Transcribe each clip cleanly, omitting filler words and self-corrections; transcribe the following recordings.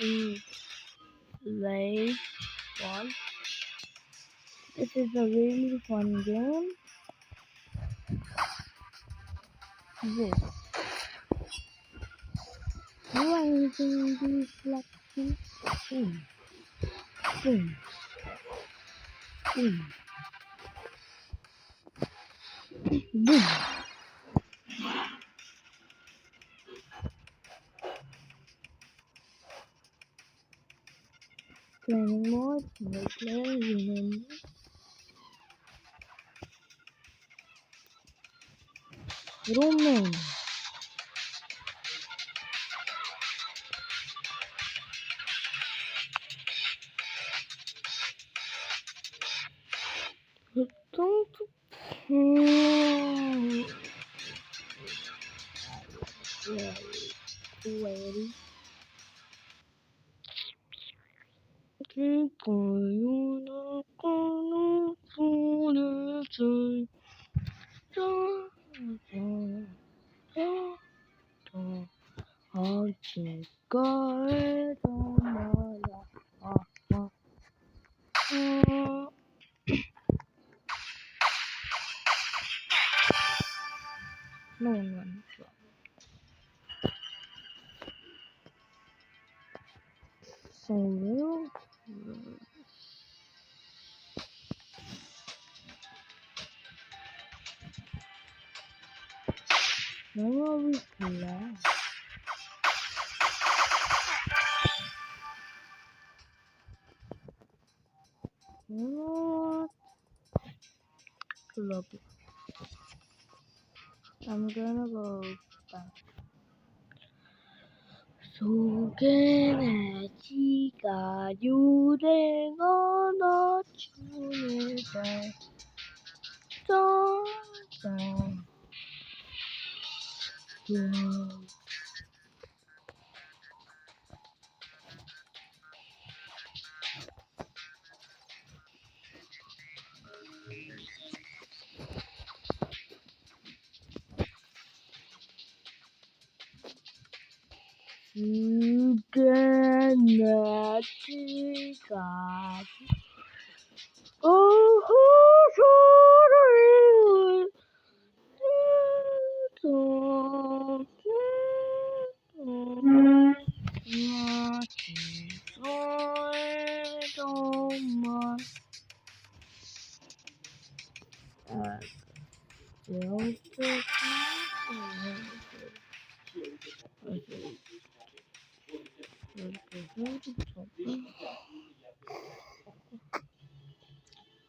in Lake Ball. This is a really fun game. This. You are using these lucky. Boom, boom, boom, boom. Training mode, single player, remember. Room name. Don't Ready? No one. So real. No one relax. No lobby. I'm gonna go back. 소개나 지가 유대가 너주는 짠짠 소개나 지가 어허 소리를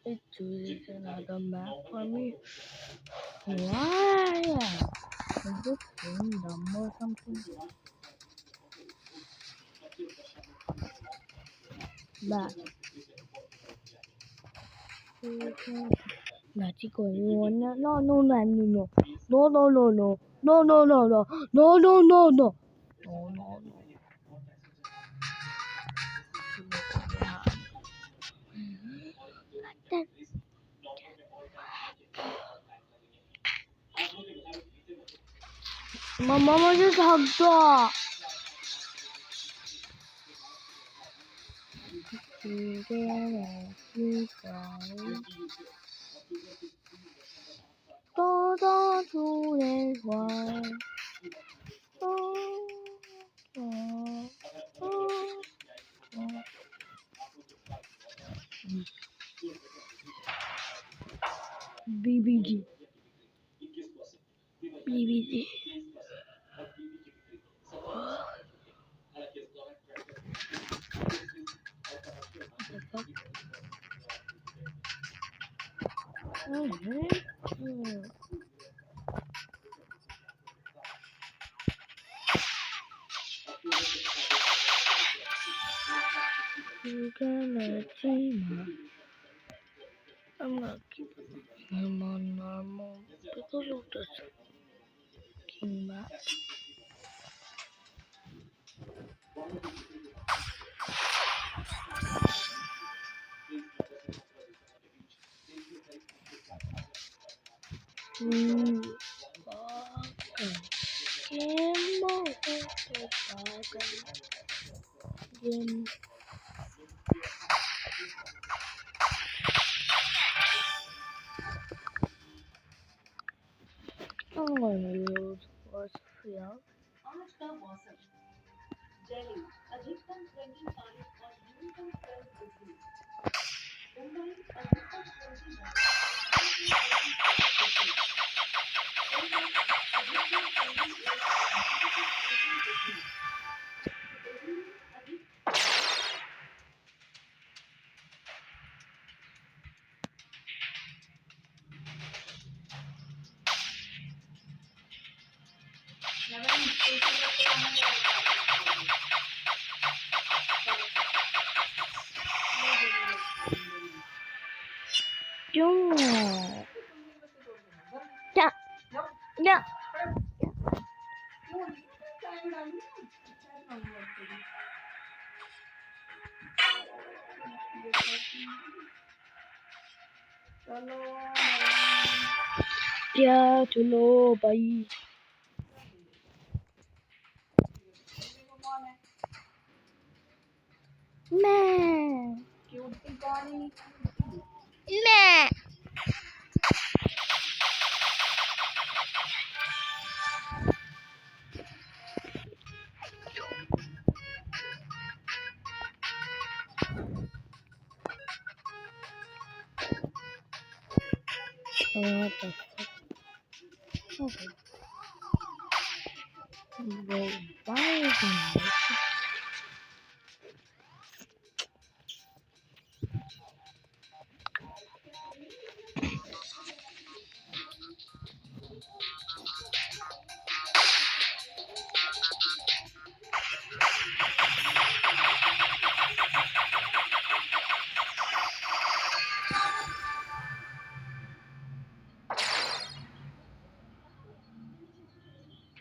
It chooses another map for me. Why? Is it phone dumb or something? Back. Nachiko, you wanna? No, no, no, no, no, no, no, no, no, no, no, no, no, no, no, no, no, no, no. My mama just hugged her. Todo tu igual. BBG. BBG. You gonna team up. I'm gonna keep him on normal because of this king map. game. I'm gonna use what's here. क्यों क्या क्या क्या चलो भाई मैं मैं what the fuck okay bro why is it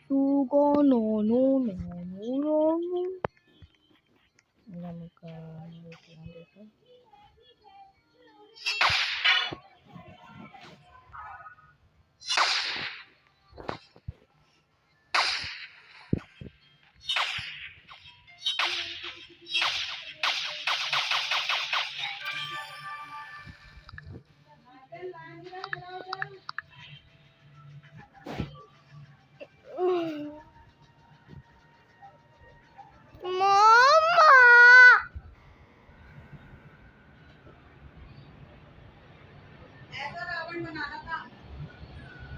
Sugo no no no no no no നമുക്ക് Mama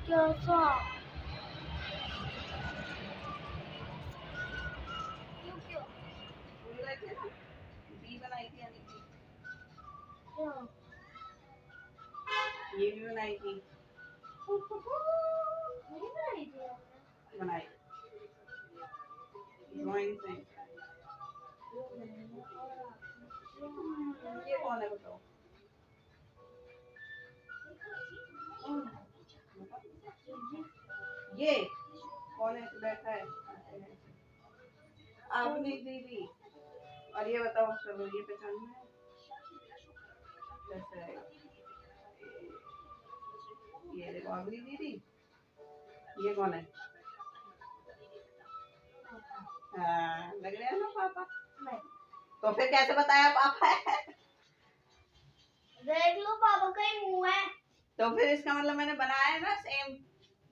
कैसा क्या ये भी बनाई थी नहीं बनाई थी आपने बनाई ड्राइंग से ये कौन है बताओ ये कौन है बैठा है आपने दीदी और ये बताओ चलो ये पहचान में कैसे है ये देखो अगली दीदी ये कौन है हाँ लग रहा है ना पापा नहीं तो फिर कैसे बताया पापा है देख लो पापा का ही मुंह है तो फिर इसका मतलब मैंने बनाया है ना सेम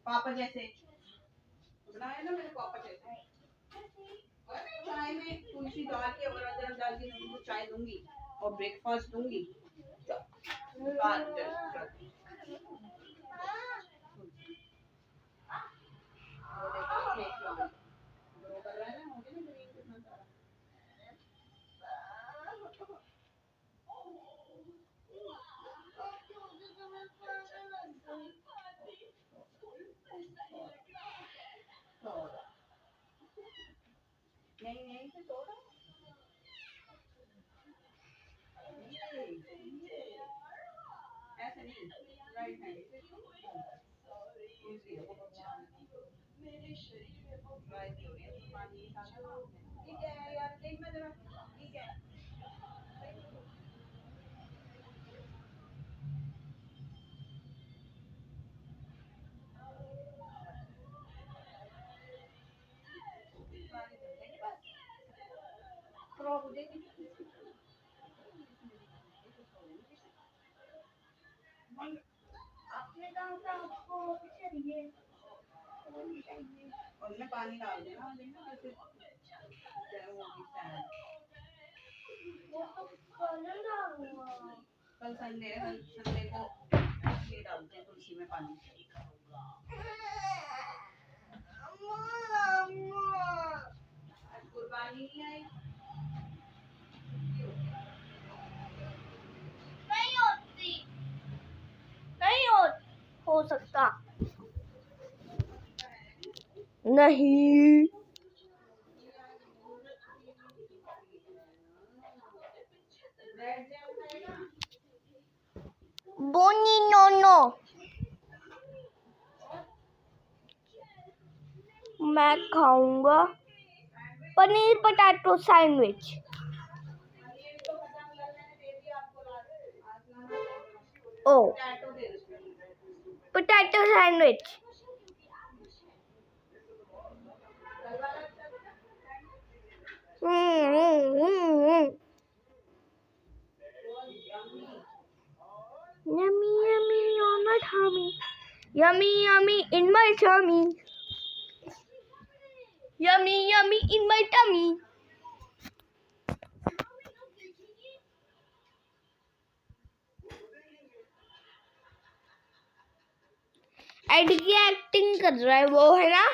पापा जैसे बनाया ना मेरे पापा जैसे और मैं चाय में तुलसी डाल के और अदरक डाल के उनको चाय दूंगी और ब्रेकफास्ट दूंगी नहीं से तोड़ा ऐसे नहीं राइट हैंड से तुलसी देखो भगवान ड्राई नहीं हो रही है पानी ठीक है यार देख मैं जरा ठीक है आपने कहा था आपको चाहिए उसमें पानी डाल देना जैसे वो होगी सैलड। वो तो कलर डालूंगा कल संडे है, संडे को इसलिए डालते हैं तुलसी में पानी। आज कुर्बानी नहीं आई। नहीं हो सकता नहीं ब्रेड जैम खाएगा? बोनी नो मैं खाऊंगा पनीर पटाटो सैंडविच पनीर तो खत्म कर मैंने दे दिया आपको आज लाना ओ पोटैटो दे दो। पोटैटो सैंडविच कल वाला अच्छा था। Yummy, yummy on my tummy. Yummy, yummy in my tummy. Yummy, yummy in my tummy. Ad की एक्टिंग कर रहा है वो है ना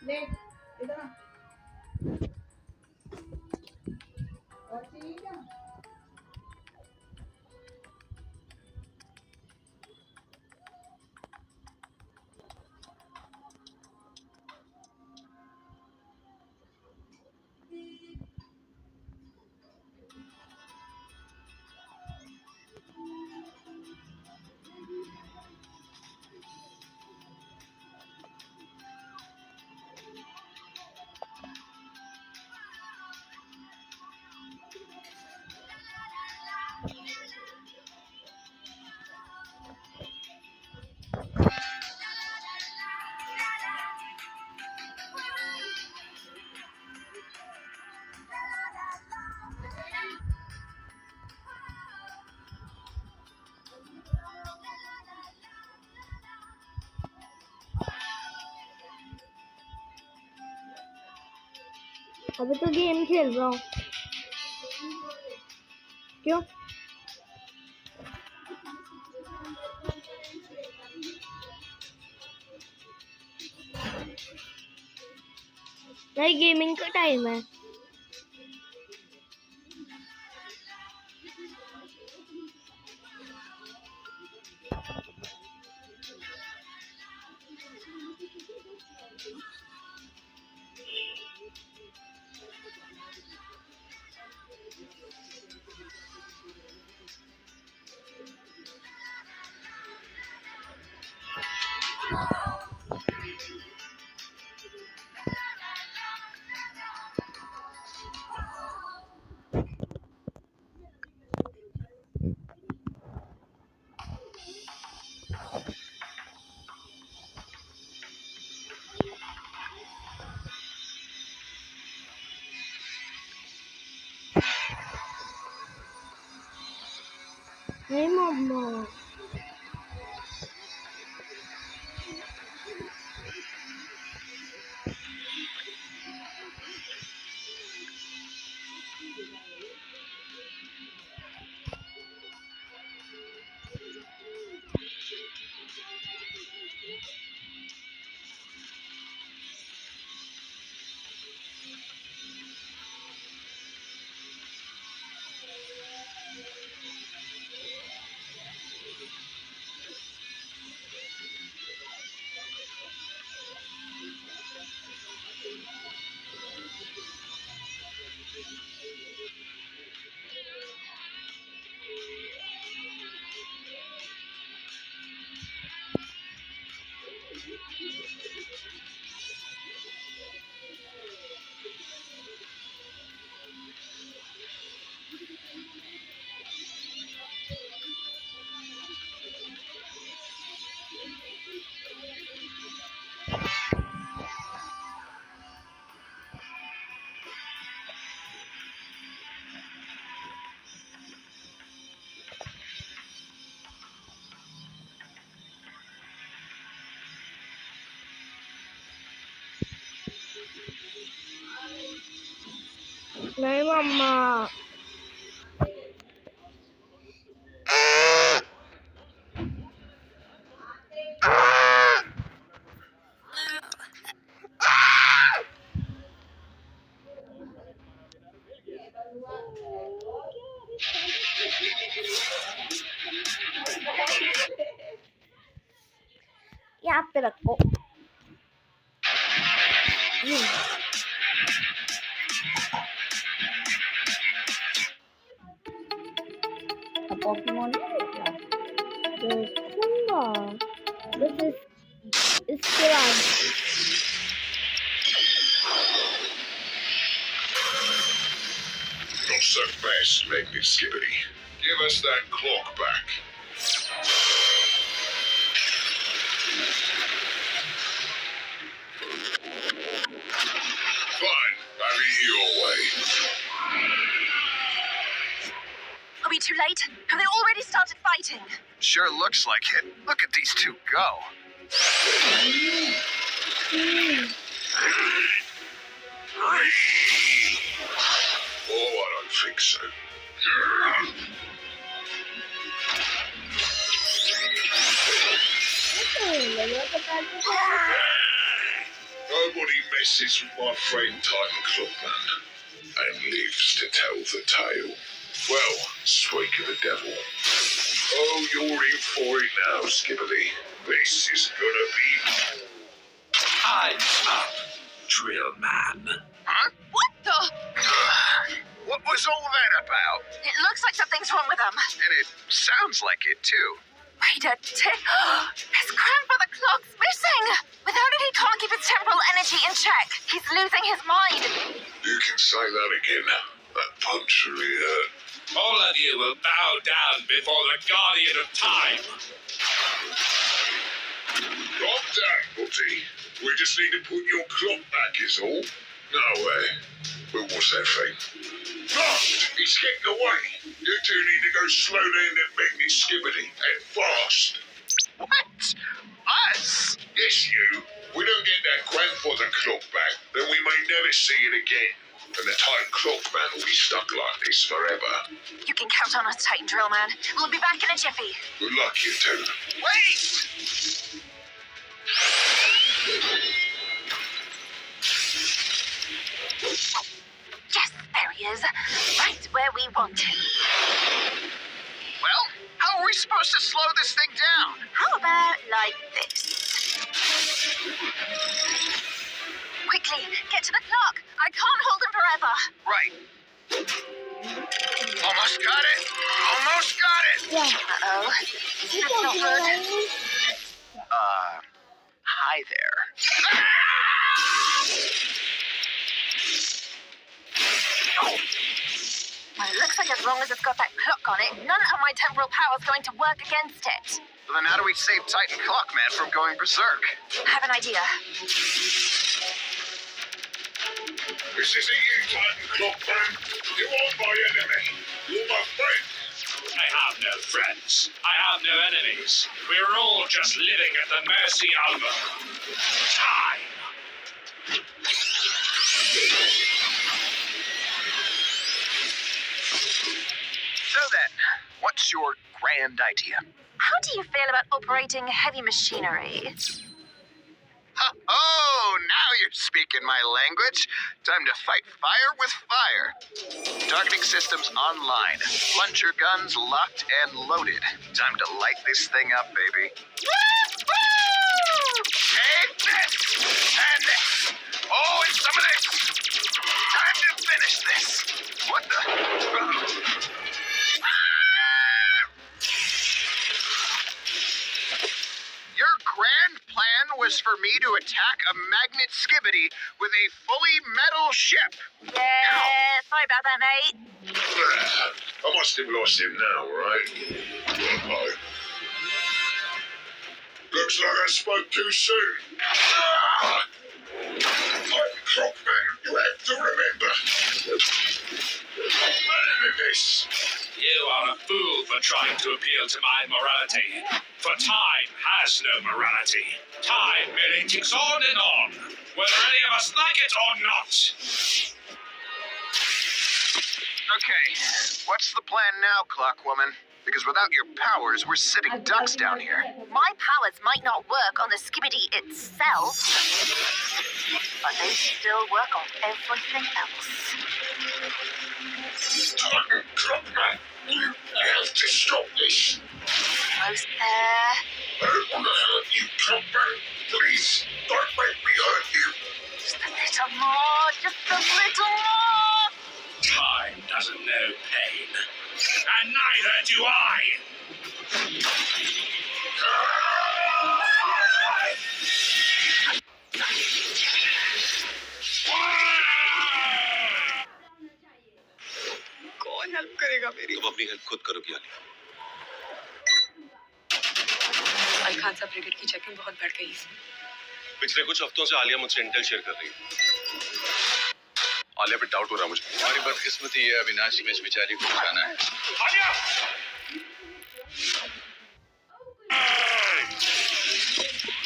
ले इधर आ। और चाहिए क्या? अभी तो गेम खेल रहा हूँ। क्यों? नहीं, गेमिंग का टाइम है। नहीं मम्मा, नहीं मम्मा। यहाँ पे रखो। Pokemon क्या? देखूंगा. This is इसके बाद Not so fast, Magnet Skibbity. Give us that clock back. Fine, have it your way. Are we too late? Have they already started fighting? Sure looks like it. Look at these two go. Oh, I don't think so. Nobody messes with my friend Titan Clockman and lives to tell the tale. Well, speak of the devil. Oh, you're in for it now, Skibbity. This is gonna be... Time's up, Drill Man. Huh? What the? What was all that about? It looks like something's wrong with them. And it sounds like it, too. Wait a tick. His grandfather clock's missing. Without it, he can't keep his temporal energy in check. He's losing his mind. You can say that again. That punch really hurt. All of you will bow down before the Guardian of Time. Calm down, buddy. We just need to put your clock back is all. No way. But what's that thing? Lost! It's getting away. You two need to go slow down that Magnet Skibbity and fast. What? Us? Yes, you. We don't get that grandfather clock back, then we may never see it again. And the Titan Clock Man will be stuck like this forever. You can count on us, Titan Drill Man. We'll be back in a jiffy. Good luck, you two. Wait! Yes, there he is. Right where we want him. Well, how are we supposed to slow this thing down? How about like this? Quickly, get to the clock. I can't hold him forever. Right. Almost got it. Almost got it. Yeah. Uh-oh. That's not good. Hi there. Well, it looks like as long as it's got that clock on it, none of my temporal power's going to work against it. Well, then how do we save Titan Clockman from going berserk? I have an idea. This isn't you, Titan Clock Man. You are my enemy. You're my friend. I have no friends. I have no enemies. We're all just living at the mercy of time. So then, what's your grand idea? How do you feel about operating heavy machinery? Oh, now you're speaking my language. Time to fight fire with fire. Targeting systems online. Plunger guns locked and loaded. Time to light this thing up, baby. Take this! And this! Oh, and some of this! Time to finish this! What the? Your grand plan was for me to attack a Magnet Skibbity with a fully metal ship. Yeah, sorry about that, mate. I must have lost him now, right? Uh-oh. Looks like I spoke too soon. Titan Clockman, you have to remember. Better than this. You are a fool for trying to appeal to my morality. For time has no morality. Time merely ticks on and on, whether any of us like it or not. Okay, what's the plan now, Clockwoman? Because without your powers, we're sitting ducks down here. My powers might not work on the Skibbity itself, but they still work on everything else. Titan Clockman, you have to stop this. Almost there. I don't want to hurt you, Clockman. Please, don't make me hurt you. Just a little more, just a little more. Time doesn't know pain. mine. And neither do I. कौन help करेगा मेरी? तुम अपनी help खुद करो क्या? अली खान साहब brigade की चेकिंग बहुत बढ़ गई है। पिछले कुछ हफ्तों से आलिया मुझसे इंटेल शेयर कर रही है। आलिया पे डाउट हो रहा है मुझे। हमारी बदकिस्मती है अविनाशी में इस बेचारी को बचाना है। Alia!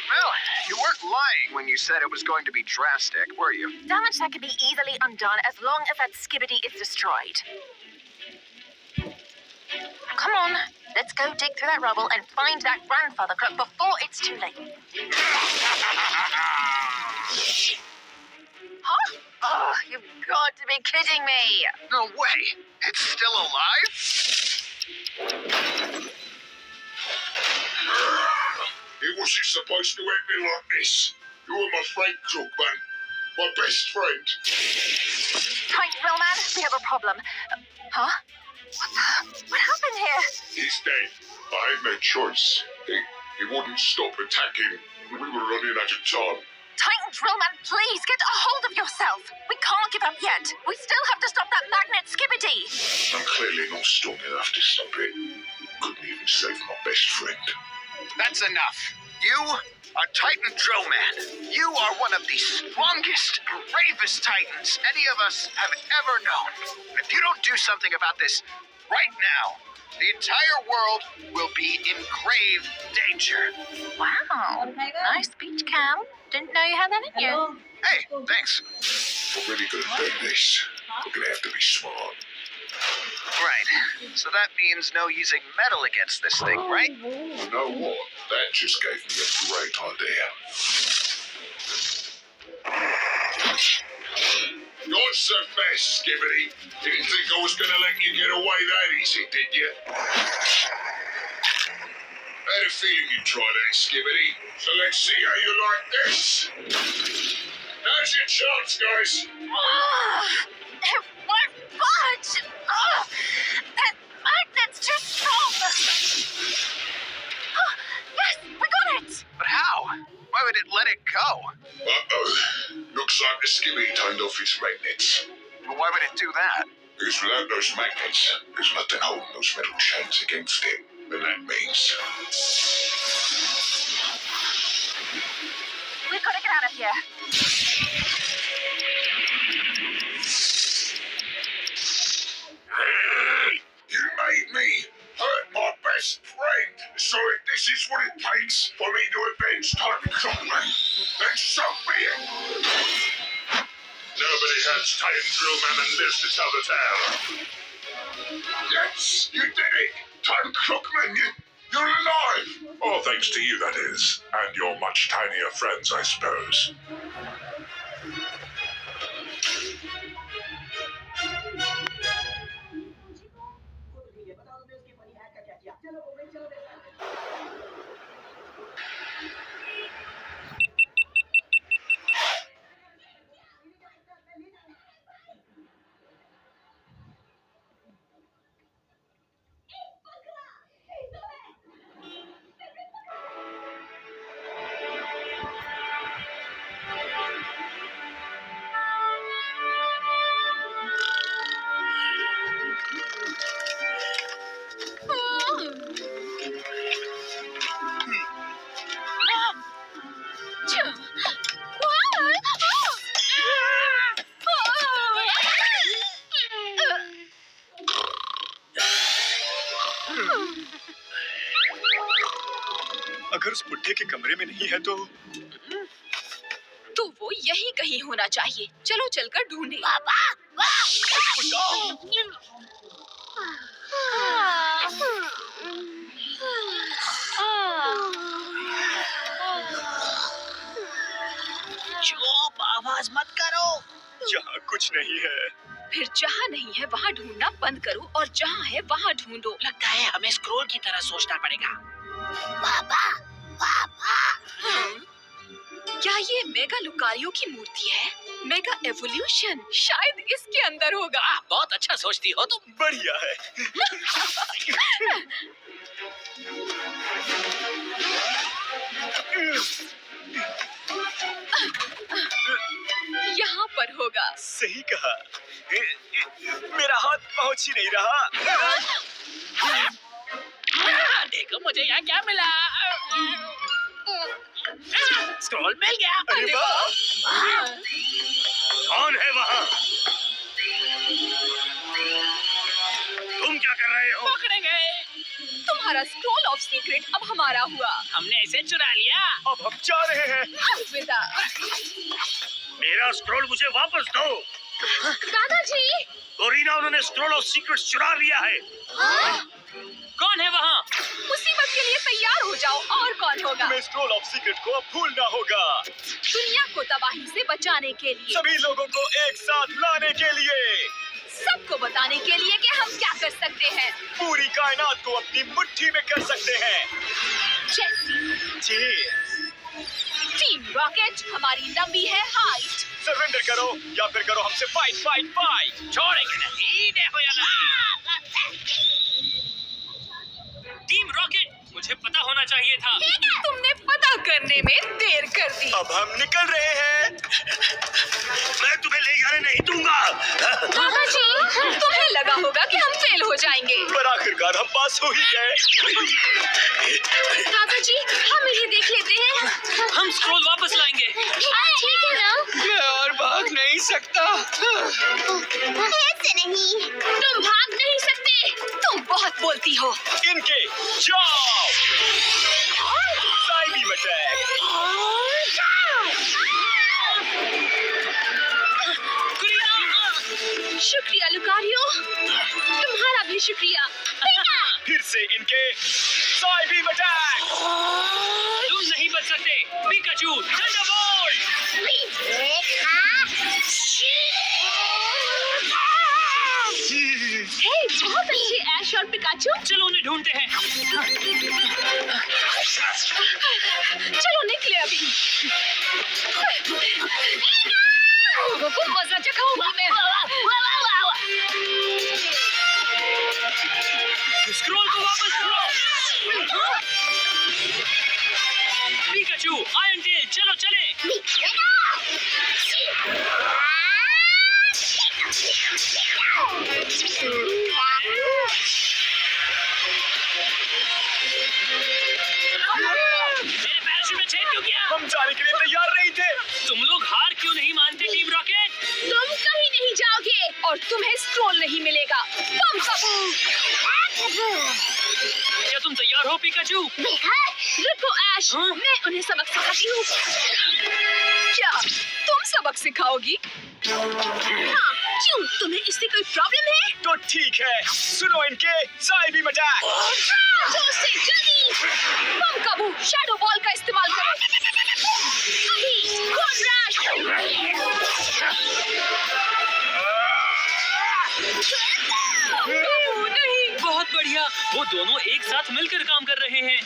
Well, you weren't lying when you said it was going to be drastic, were you? Damage that can be easily undone as long as that skibbity is destroyed. Come on, let's go dig through that rubble and find that grandfather clock before it's too late. Huh? Oh, you've got to be kidding me. No way! It's still alive? It wasn't supposed to end me like this. You were my friend, Crookman. My best friend. Right, Drillman, we have a problem. Huh? What happened here? He's dead. I had no choice. He wouldn't stop attacking. We were running out of time. Titan Drillman, please get a hold of yourself. We can't give up yet. We still have to stop that magnet skibbity. I'm clearly not strong enough to stop it. Couldn't even save my best friend. That's enough. You are Titan Drillman. You are one of the strongest, bravest Titans any of us have ever known. And if you don't do something about this right now, the entire world will be in grave danger. Wow. Nice speech, Cam. Didn't know you had that in you. Hey, thanks. We're really gonna do this. We're gonna have to be smart. Right. So that means no using metal against this thing, right? You know what? That just gave me a great idea. You're so fast, Skibbity. Didn't think I was gonna let you get away that easy, did you? I had a feeling you'd try that, Skibbity. So let's see how you like this. Now's your chance, guys. It won't budge. That magnet's too strong. Yes, we got it. But how? Why would it let it go? Uh-oh. Looks like the Skibbity turned off its magnets. Well, why would it do that? Because without those magnets, there's nothing holding those metal chains against it. And that means... We've got to get out of here. You made me hurt my best friend. So if this is what it takes for me to avenge Titan Crookman, then so be it. Nobody hurts Titan Drillman and lives to tell the tale. Yes, you did it. Titan Crookman, you're alive. All thanks to you, that is. And your much tinier friends, I suppose. अगर उस बुड्ढे के कमरे में नहीं है तो वो यही कहीं होना चाहिए। चलो चलकर ढूंढें। चुप, आवाज मत करो। यहाँ कुछ नहीं है। फिर जहाँ नहीं है वहाँ ढूंढना बंद करो और जहाँ है वहाँ ढूंढो। लगता है हमें स्क्रोल की तरह सोचना पड़ेगा। क्या ये मेगा लुकारियों की मूर्ति है? मेगा एवोल्यूशन शायद इसके अंदर होगा। बहुत अच्छा सोचती हो तुम। बढ़िया है। यहाँ पर होगा। सही कहा। मेरा हाथ पहुंच ही नहीं रहा। देखो मुझे यहाँ क्या मिला। स्क्रॉल मिल गया। अरे वाह! कौन है वहाँ? तुम क्या कर रहे हो? पकड़े गए। तुम्हारा स्क्रॉल ऑफ सीक्रेट अब हमारा हुआ। हमने इसे चुरा लिया। अब हम जा रहे हैं। अलविदा। मेरा स्क्रॉल मुझे वापस दो। दादाजी। कोरिना, उन्होंने स्क्रॉल ऑफ सीक्रेट्स चुरा लिया है। कौन है वहाँ? मुसीबत के लिए तैयार हो जाओ। और कौन होगा? तुम्हें स्क्रॉल ऑफ सीक्रेट को अब भूलना होगा। दुनिया को तबाही से बचाने के लिए, सभी लोगों को एक साथ लाने के लिए, सबको बताने के लिए कि हम क्या कर सकते हैं। पूरी कायनात को अपनी मुट्ठी में कर सकते हैं। जैसी Cheers! टीम रॉकेट, हमारी लंबी है हाइट। सरेंडर करो या फिर करो हमसे फाइट फाइट फाइट। छोड़ेंगे नहीं, देखो या नहीं। टीम रॉकेट, मुझे पता होना चाहिए था। तुमने पता करने में देर कर दी। अब हम निकल रहे हैं। मैं तुम्हें ले जाने नहीं दूंगा। दादाजी, तुम्हें लगा होगा कि हम फेल हो जाएंगे। पर आखिरकार हम पास हो ही गए। दादाजी, हम इन्हें देख लेते हैं। हम स्क्रॉल वापस लाएंगे। ठीक है ना? मैं और भाग नहीं सकता। ऐसे नहीं, तुम भाग नहीं सकते। तुम बहुत बोलती हो। इनके जाओ। Sai beam attack. शुक्रिया लुकारियो, तुम्हारा भी शुक्रिया। फिर से इनके साई बीम अटैक। तुम नहीं बच सकते। Pikachu, Thunderbolt. हे, बहुत अच्छे ऐश और पिकाचू। चलो उन्हें ढूंढते हैं। चलो निकले अभी। लोगों को मजा चखाऊंगी मैं। स्क्रॉल को वापस करो। पिकाचू, आयरन टेल, चलो चले। मेरे पैराशूट में छेद क्यों किया? हम जाने के लिए तैयार नहीं थे। तुम लोग हार क्यों नहीं मानते टीम रॉकेट? तुम कहीं नहीं जाओगे और तुम्हें स्क्रॉल नहीं मिलेगा। तुम सब क्या तुम तैयार हो पिकाचू? रुको ऐश, हाँ? मैं उन्हें सबक सिखाती हूँ। क्या तुम सबक सिखाओगी? हाँ, क्यों? तुम्हें इससे कोई प्रॉब्लम है? तो ठीक है, सुनो इनके साई बीम अटैक। जोर से, जल्दी! बम काबू, शैडो बॉल का इस्तेमाल करो। अभी, गोल्ड रश! ओह, नहीं! बहुत बढ़िया, वो दोनों एक साथ मिलकर काम कर रहे हैं।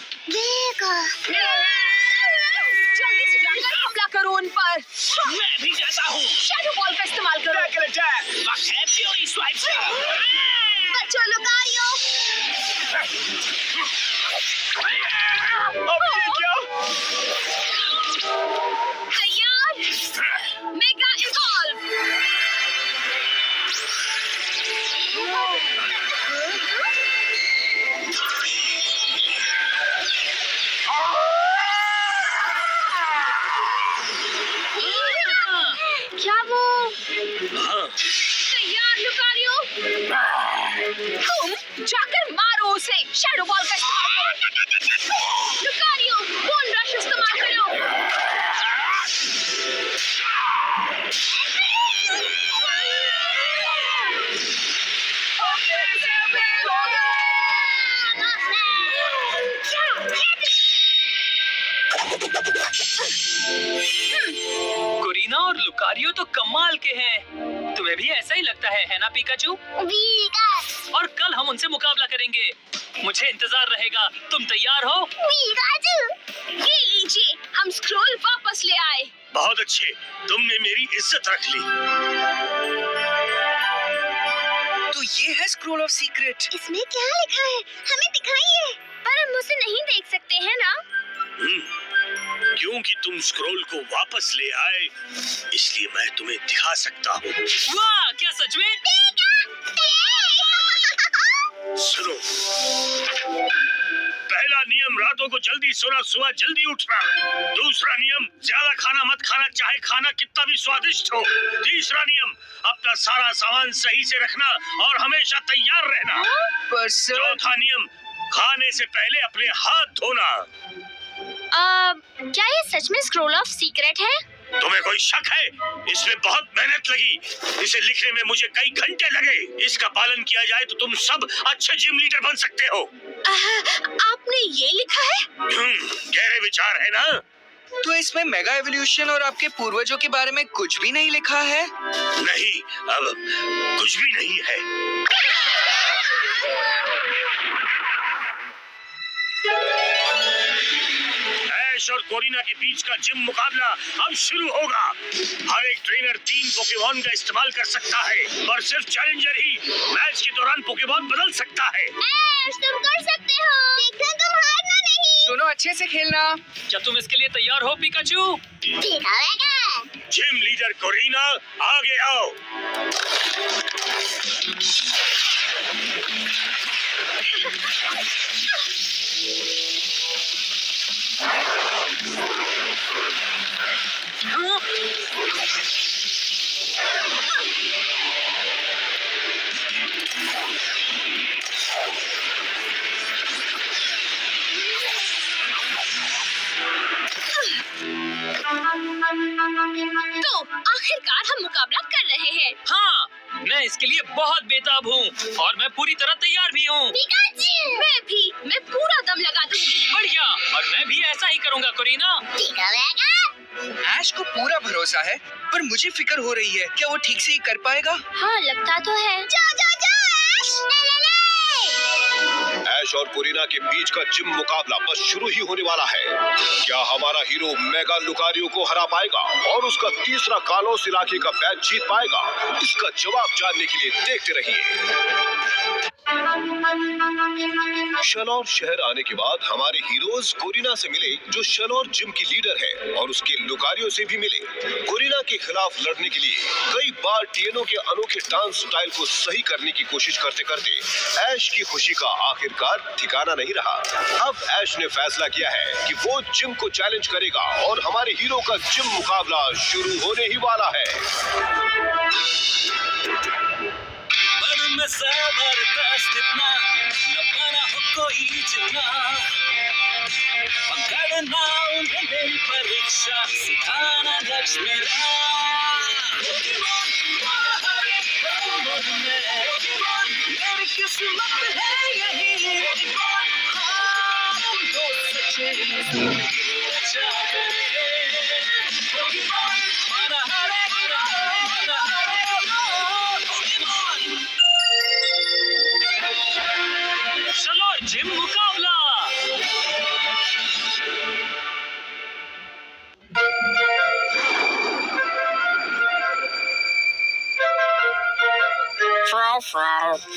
जल्दी से जाकर हमला करो उन पर। मैं भी जाता हूँ। शैडो बॉल का इस्तेमाल करो। Tackle attack. वक्त है फ्यूरी स्वाइप से। बच्चों लुकारियो। अब ये क्या? तैयार? Mega evolve. क्या वो? तैयार लुकारियो? तुम जाकर मारो उसे। शैडो बॉल का इस्तेमाल करो। लुकारियो, गोल्ड रश इस्तेमाल करो। कोरिना और लुकारियो तो कमाल के हैं। तुम्हें भी ऐसा ही लगता है ना पिकाचू? और कल हम उनसे मुकाबला करेंगे। मुझे इंतजार रहेगा। तुम तैयार हो? ये लीजिए, हम स्क्रॉल वापस ले आए। बहुत अच्छे, तुमने मेरी इज्जत रख ली। तो ये है स्क्रॉल ऑफ सीक्रेट। इसमें क्या लिखा है? हमें दिखाइए। पर हम उसे नहीं देख सकते हैं ना? क्योंकि तुम स्क्रॉल को वापस ले आए, इसलिए मैं तुम्हें दिखा सकता हूँ। वाह, क्या सच में? सुनो, पहला नियम रातों को जल्दी सोना, सुबह जल्दी उठना। दूसरा नियम ज्यादा खाना मत खाना, चाहे खाना कितना भी स्वादिष्ट हो। तीसरा नियम अपना सारा सामान सही से रखना और हमेशा तैयार रहना। पर सर, चौथा नियम खाने से पहले अपने हाथ धोना। क्या ये सच में स्क्रॉल ऑफ सीक्रेट है? तुम्हें कोई शक है? इसमें बहुत मेहनत लगी, इसे लिखने में मुझे कई घंटे लगे। इसका पालन किया जाए तो तुम सब अच्छे जिम लीडर बन सकते हो। आपने ये लिखा है? गहरे विचार है ना? तो इसमें मेगा एवोल्यूशन और आपके पूर्वजों के बारे में कुछ भी नहीं लिखा है? नहीं, अब कुछ भी नहीं है। ऐश और कोरिना के बीच का जिम मुकाबला अब शुरू होगा। हर एक ट्रेनर 3 पोकेमॉन का इस्तेमाल कर सकता है, पर सिर्फ चैलेंजर ही मैच के दौरान पोकेमॉन बदल सकता है। ऐश, तुम कर सकते हो। देखना, तुम हारना नहीं। दोनों अच्छे से खेलना। क्या तुम इसके लिए तैयार हो, पिकाचू? देखा होगा। जिम लीडर कोरिना, आगे आओ। तो आखिरकार हम मुकाबला कर रहे हैं। हाँ, मैं इसके लिए बहुत बेताब हूँ और मैं पूरी तरह तैयार भी हूँ। मैं पूरा दम लगा दूंगी। बढ़िया, और मैं भी ऐसा ही करूँगा कोरिना। ऐश को पूरा भरोसा है, पर मुझे फिक्र हो रही है, क्या वो ठीक से ही कर पाएगा? हाँ, लगता तो है। जा ऐश। ऐश और कोरिना के बीच का जिम मुकाबला बस शुरू ही होने वाला है। क्या हमारा हीरो मेगा लुकारियो को हरा पाएगा और उसका तीसरा कालोस इलाके का बैच जीत पाएगा? इसका जवाब जानने के लिए देखते रहिए। शलोर शहर आने के बाद हमारे हीरोज कोरिना से मिले, जो शलोर जिम की लीडर है, और उसके लुकारियो से भी मिले। कोरिना के खिलाफ लड़ने के लिए कई बार टीएनओ के अनोखे डांस स्टाइल को सही करने की कोशिश करते करते ऐश की खुशी का आखिरकार ठिकाना नहीं रहा। अब ऐश ने फैसला किया है कि वो जिम को चैलेंज करेगा और हमारे हीरो का जिम मुकाबला शुरू होने ही वाला है। मैं जबरदस्त इतना न बना हो कोई जितना, करना उन्हें मेरी परीक्षा, सिखाना लक्ष्य मेरा। मेरी किस्मत है यही, तो सच्चे चलो जिम मुकाबला।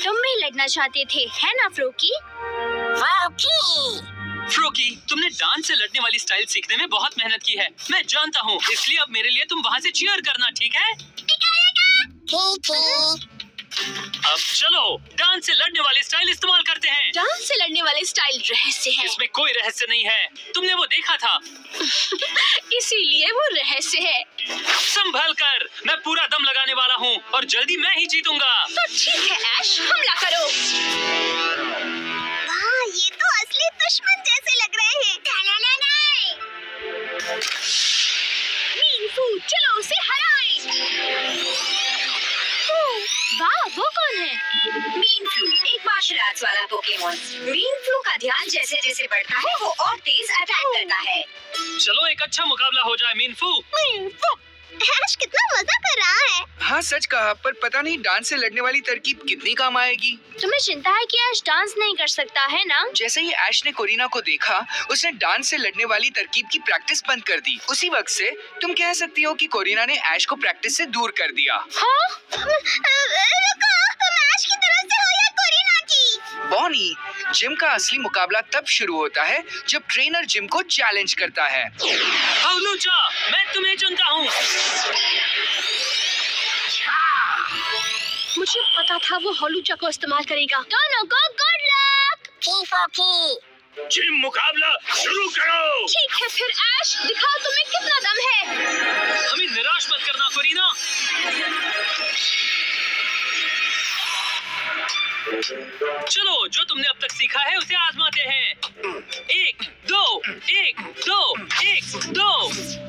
तुम भी लड़ना चाहते थे, है ना फ्रोकी? फ्रोकी, तुमने डांस से लड़ने वाली स्टाइल सीखने में बहुत मेहनत की है, मैं जानता हूँ। इसलिए अब मेरे लिए तुम वहाँ से चीयर करना, ठीक है? अब चलो डांस से लड़ने वाली स्टाइल इस्तेमाल करते हैं। डांस से लड़ने वाले स्टाइल रहस्य है। इसमें कोई रहस्य नहीं है, तुमने वो देखा था। इसीलिए वो रहस्य है। संभल कर, मैं पूरा दम लगाने वाला हूँ और जल्दी मैं ही जीतूंगा। तो ठीक है ऐश, हमला करो। वाह, ये तो असली दुश्मन जैसे लग रहे हैं। मीनफू, चलो उसे हराएं। वाह, वो कौन है? मीनफ्लू, एक मार्शल आर्ट्स वाला पोकेमॉन। मीनफ्लू का ध्यान जैसे जैसे बढ़ता है, वो और तेज अटैक करता है। चलो एक अच्छा मुकाबला हो जाए मीनफू। ऐश कितना मजा कर रहा है। हाँ सच कहा, पर पता नहीं डांस से लड़ने वाली तरकीब कितनी काम आएगी। तुम्हें चिंता है कि ऐश डांस नहीं कर सकता है ना? जैसे ही ऐश ने कोरिना को देखा, उसने डांस से लड़ने वाली तरकीब की प्रैक्टिस बंद कर दी। उसी वक्त से तुम कह सकती हो कि कोरिना ने ऐश को प्रैक्टिस से दूर कर दिया। हाँ? रुको, तुम ऐश की तरफ से हो या कोरिना की? बॉनी, जिम का असली मुकाबला तब शुरू होता है जब ट्रेनर जिम को चैलेंज करता है। हाउलूचा, मैं तुम्हें चुनता हूँ। मुझे पता था वो हाउलूचा को इस्तेमाल करेगा। दोनों को गुड लक। जिम मुकाबला शुरू करो। ठीक है फिर ऐश, दिखाओ तुम्हें कितना दम है। हमें निराश मत करना कोरिना। चलो, जो तुमने अब तक सीखा है उसे आजमाते हैं। 1 2 1 2 1 2।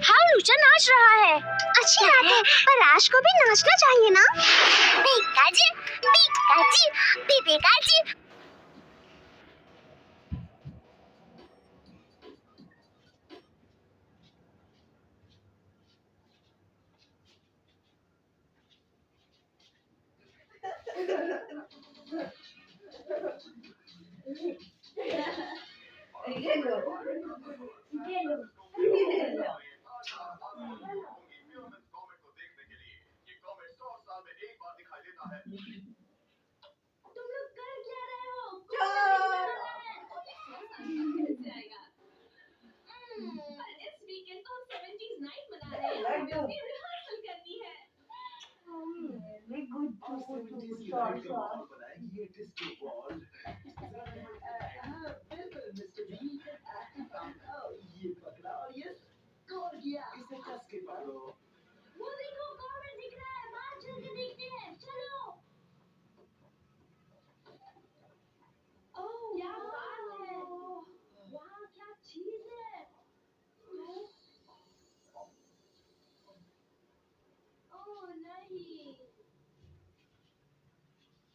हाउलूचा नाच रहा है। अच्छी बात है, पर ऐश को भी नाचना चाहिए ना। पिकाची, पिकाची, पिकाची।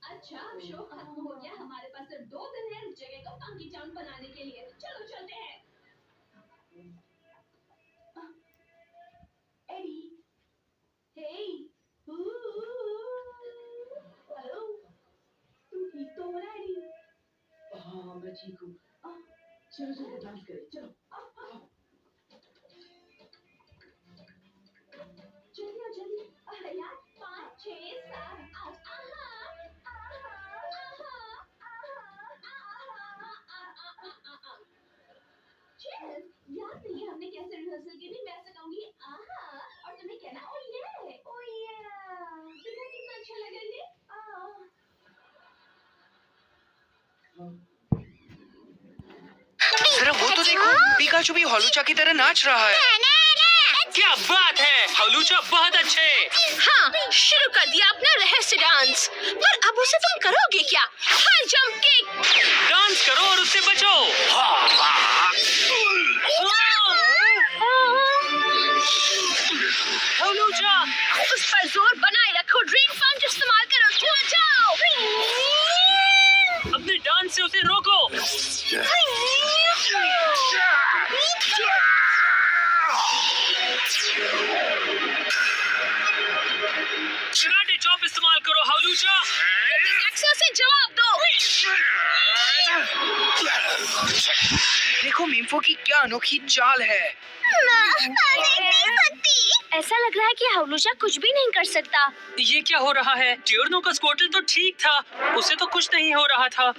अच्छा, अब शो खत्म हो गया। हमारे पास सिर्फ 2 दिन है इस जगह को फंकी टाउन बनाने के लिए। चलो चलते हैं। एडी, हे, हेलो, तुम ठीक तो हो ना एडी? हाँ मैं ठीक हूँ। चलो चलो डांस करें, चलो। जल्दी जल्दी यार, 5 6 7 8 याद नहीं है हमने कैसे रिहर्सल की थी। मैं ऐसे कहूंगी आहा और तुम्हें कहना ओ ये देखा कितना अच्छा लगा ये। जरा वो तो देखो, पिकाचू भी हाउलूचा की तरह नाच रहा है। क्या बात है, हाउलूचा बहुत अच्छे। हाँ, शुरू कर दिया अपना रहस्य डांस, पर अब उसे तुम करोगे क्या? High jump kick. डांस करो और उससे बचो। हाउलूचा, उस पर जोर बनाए रखो। ड्रीम पंच इस्तेमाल करो। कूद जाओ। अपने डांस से उसे रोको। कराटे चॉप इस्तेमाल करो हाउलूचा। एक्सेल से जवाब दो। देखो मिम्फो की क्या अनोखी चाल है। ऐसा लग रहा है कि हाउलूचा कुछ भी नहीं कर सकता। ये क्या हो रहा है? ट्योर्नो का स्क्वाटल तो ठीक था, उसे तो कुछ नहीं हो रहा था।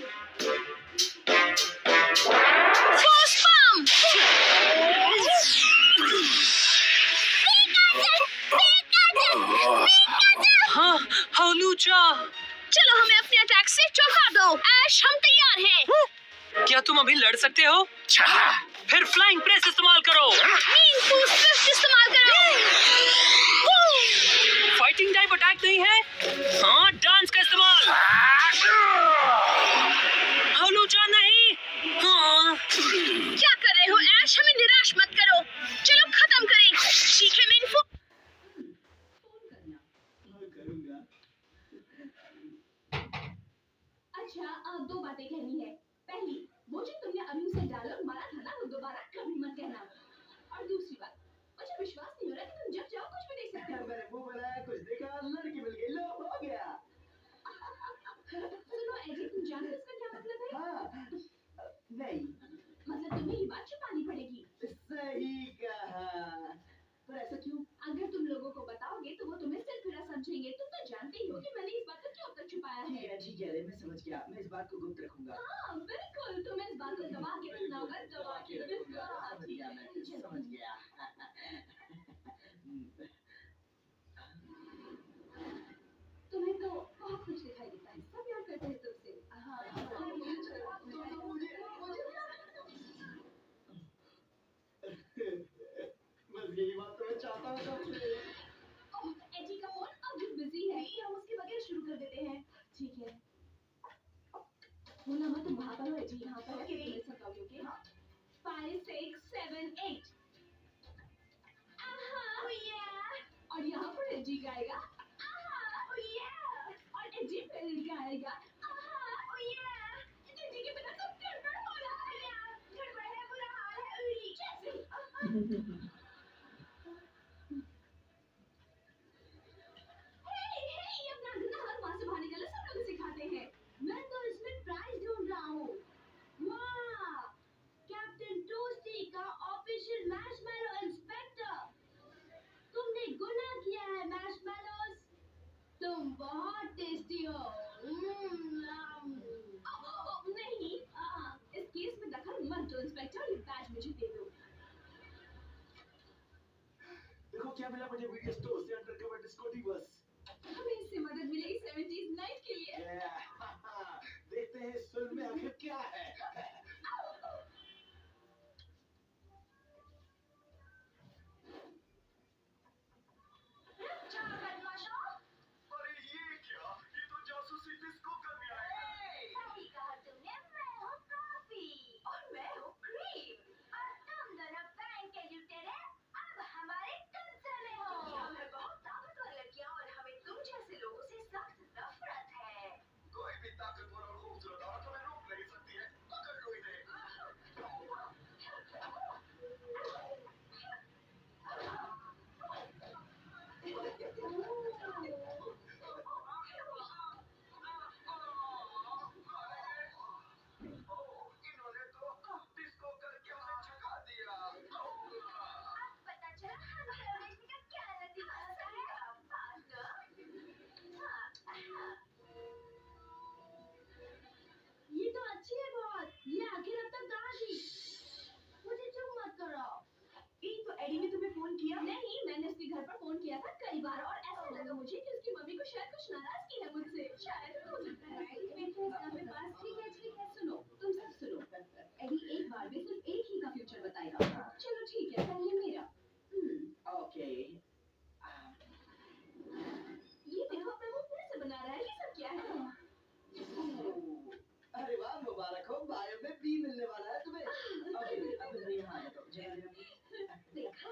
फोर्स बम। हाँ, हाउलूचा। चलो हमें अपने अटैक से चौंका दो। ऐश, हम तैयार हैं। क्या तुम अभी लड़ सकते हो? फिर फ्लाइंग प्रेस इस्तेमाल करो। मीन फूट स्विफ्ट इस्तेमाल करो। फाइटिंग टाइप अटैक नहीं है? हाँ, डांस का इस्तेमाल। हाउलूचा नहीं। हाँ। क्या कर रहे हो ऐश? हमें निराश मत करो। चलो खत्म करें। ठीक है मीन फूट। अच्छा, 2 बातें कहनी है। पहली, वो जो तुमने अभी उसे डायलॉग मारा था ना, वो दोबारा कभी मत कहना। और दूसरी बात, मुझे विश्वास नहीं हो रहा कि तुम जब चाहो कुछ भी देख सकते हो। मैंने मुंह बनाया, कुछ देखा, लड़की मिल गई, लो हो गया। सुनो एडी, तुम जानते हो इसका क्या मतलब है? हाँ, नहीं, मतलब तुम्हें ये बात छुपानी पड़ेगी। सही कहा। पर ऐसा क्यों? अगर तुम लोगों को बताओगे तो वो तुम्हें सिरफिरा समझेंगे। तुम तो जानते ही हो कि मैंने इस बात को क्यों अब तक छुपाया है। ठीक है, मैं समझ गया। मैं इस बात को गुप्त रखूंगा। हाँ बिल्कुल, तुम्हें इस बात को दबा के रखना होगा, दबा के रखूंगा। समझ गया, मैं समझ गया। तुम्हें तो बहुत कुछ दिखाई देता है, सब याद करते हैं तुमसे। बस यही बात तो मैं चाहता हूँ सबसे। एडी का फोन अभी बिजी है, हम उसके बगैर शुरू कर देते हैं। ठीक है, बोला मत, तुम वहाँ पर हो एडी, यहाँ पर ओके मिल सकता हो। ओके 5 6 7 8 और यहाँ पर एडी गाएगा और एडी फिर गाएगा एडी के बिना सब गड़बड़ हो रहा है, गड़बड़ है, बुरा हाल है जैसे। हे अपना गंदा हाथ वहाँ से बाहर निकालो, सब लोग सिखाते हैं। मैं तो इसमें प्राइज ढूंढ रहा हूँ। वाह, कैप्टन टोस्टी का ऑफिशियल मैशमेलो इंस्पेक्टर। तुमने गुनाह किया है मैशमेलोस, तुम बहुत टेस्टी हो। नहीं, इस केस में दखल मत दो इंस्पेक्टर, ये बैज मुझे दे दो। देखो क्या मिला मुझे वीडियो स्टोर से, अंडरकवर डिस्को डिवस। हमें इससे मदद मिलेगी 70s नाइट के लिए। देखते हैं इस फिल्म में आखिर क्या है। अरे ये क्या? ये तो जासूसी डिस्को करने आए हैं। सही कहा तुमने, मैं हूँ कॉफी और मैं हूँ क्रीम और तुम दोनों बैंक के लुटेरे अब हमारे कब्जे में हो। हमें बहुत ताकतवर लड़कियाँ और हमें तुम जैसे लोगों से सख्त नफरत है। कोई भी ताकतवर और खूबसूरत औरत हमें रोक नहीं सकती है। पकड़ लो इन्हें। इन्होंने तो डिस्को करके हमें झुका दिया। अब पता चला हम प्रवेश का क्या नतीजा होता है। ये तो अच्छी है बहुत, ये आखिर अब तक कहाँ थी? मुझे चुप मत करो। तो एडी ने तुम्हें फोन किया? नहीं, मैंने उसके घर पर फोन किया था कई बार और ऐसा लगा मुझे कि उसकी मम्मी को शायद कुछ नाराजगी है मुझसे। शायद हो सकता है। मेरे पास ठीक है, सुनो, तुम सब सुनो। एडी एक बार में सिर्फ एक ही का फ्यूचर बताएगा। चलो ठीक है, पहले मेरा। ओके। ये देखो अपना मुंह फिर से बना रहा है, ये सब क्या है? अरे वाह, मुबारक हो, बायो में बी मिलने वाला है तुम्हें। ओके, अब मैं यहाँ आया तो देखा?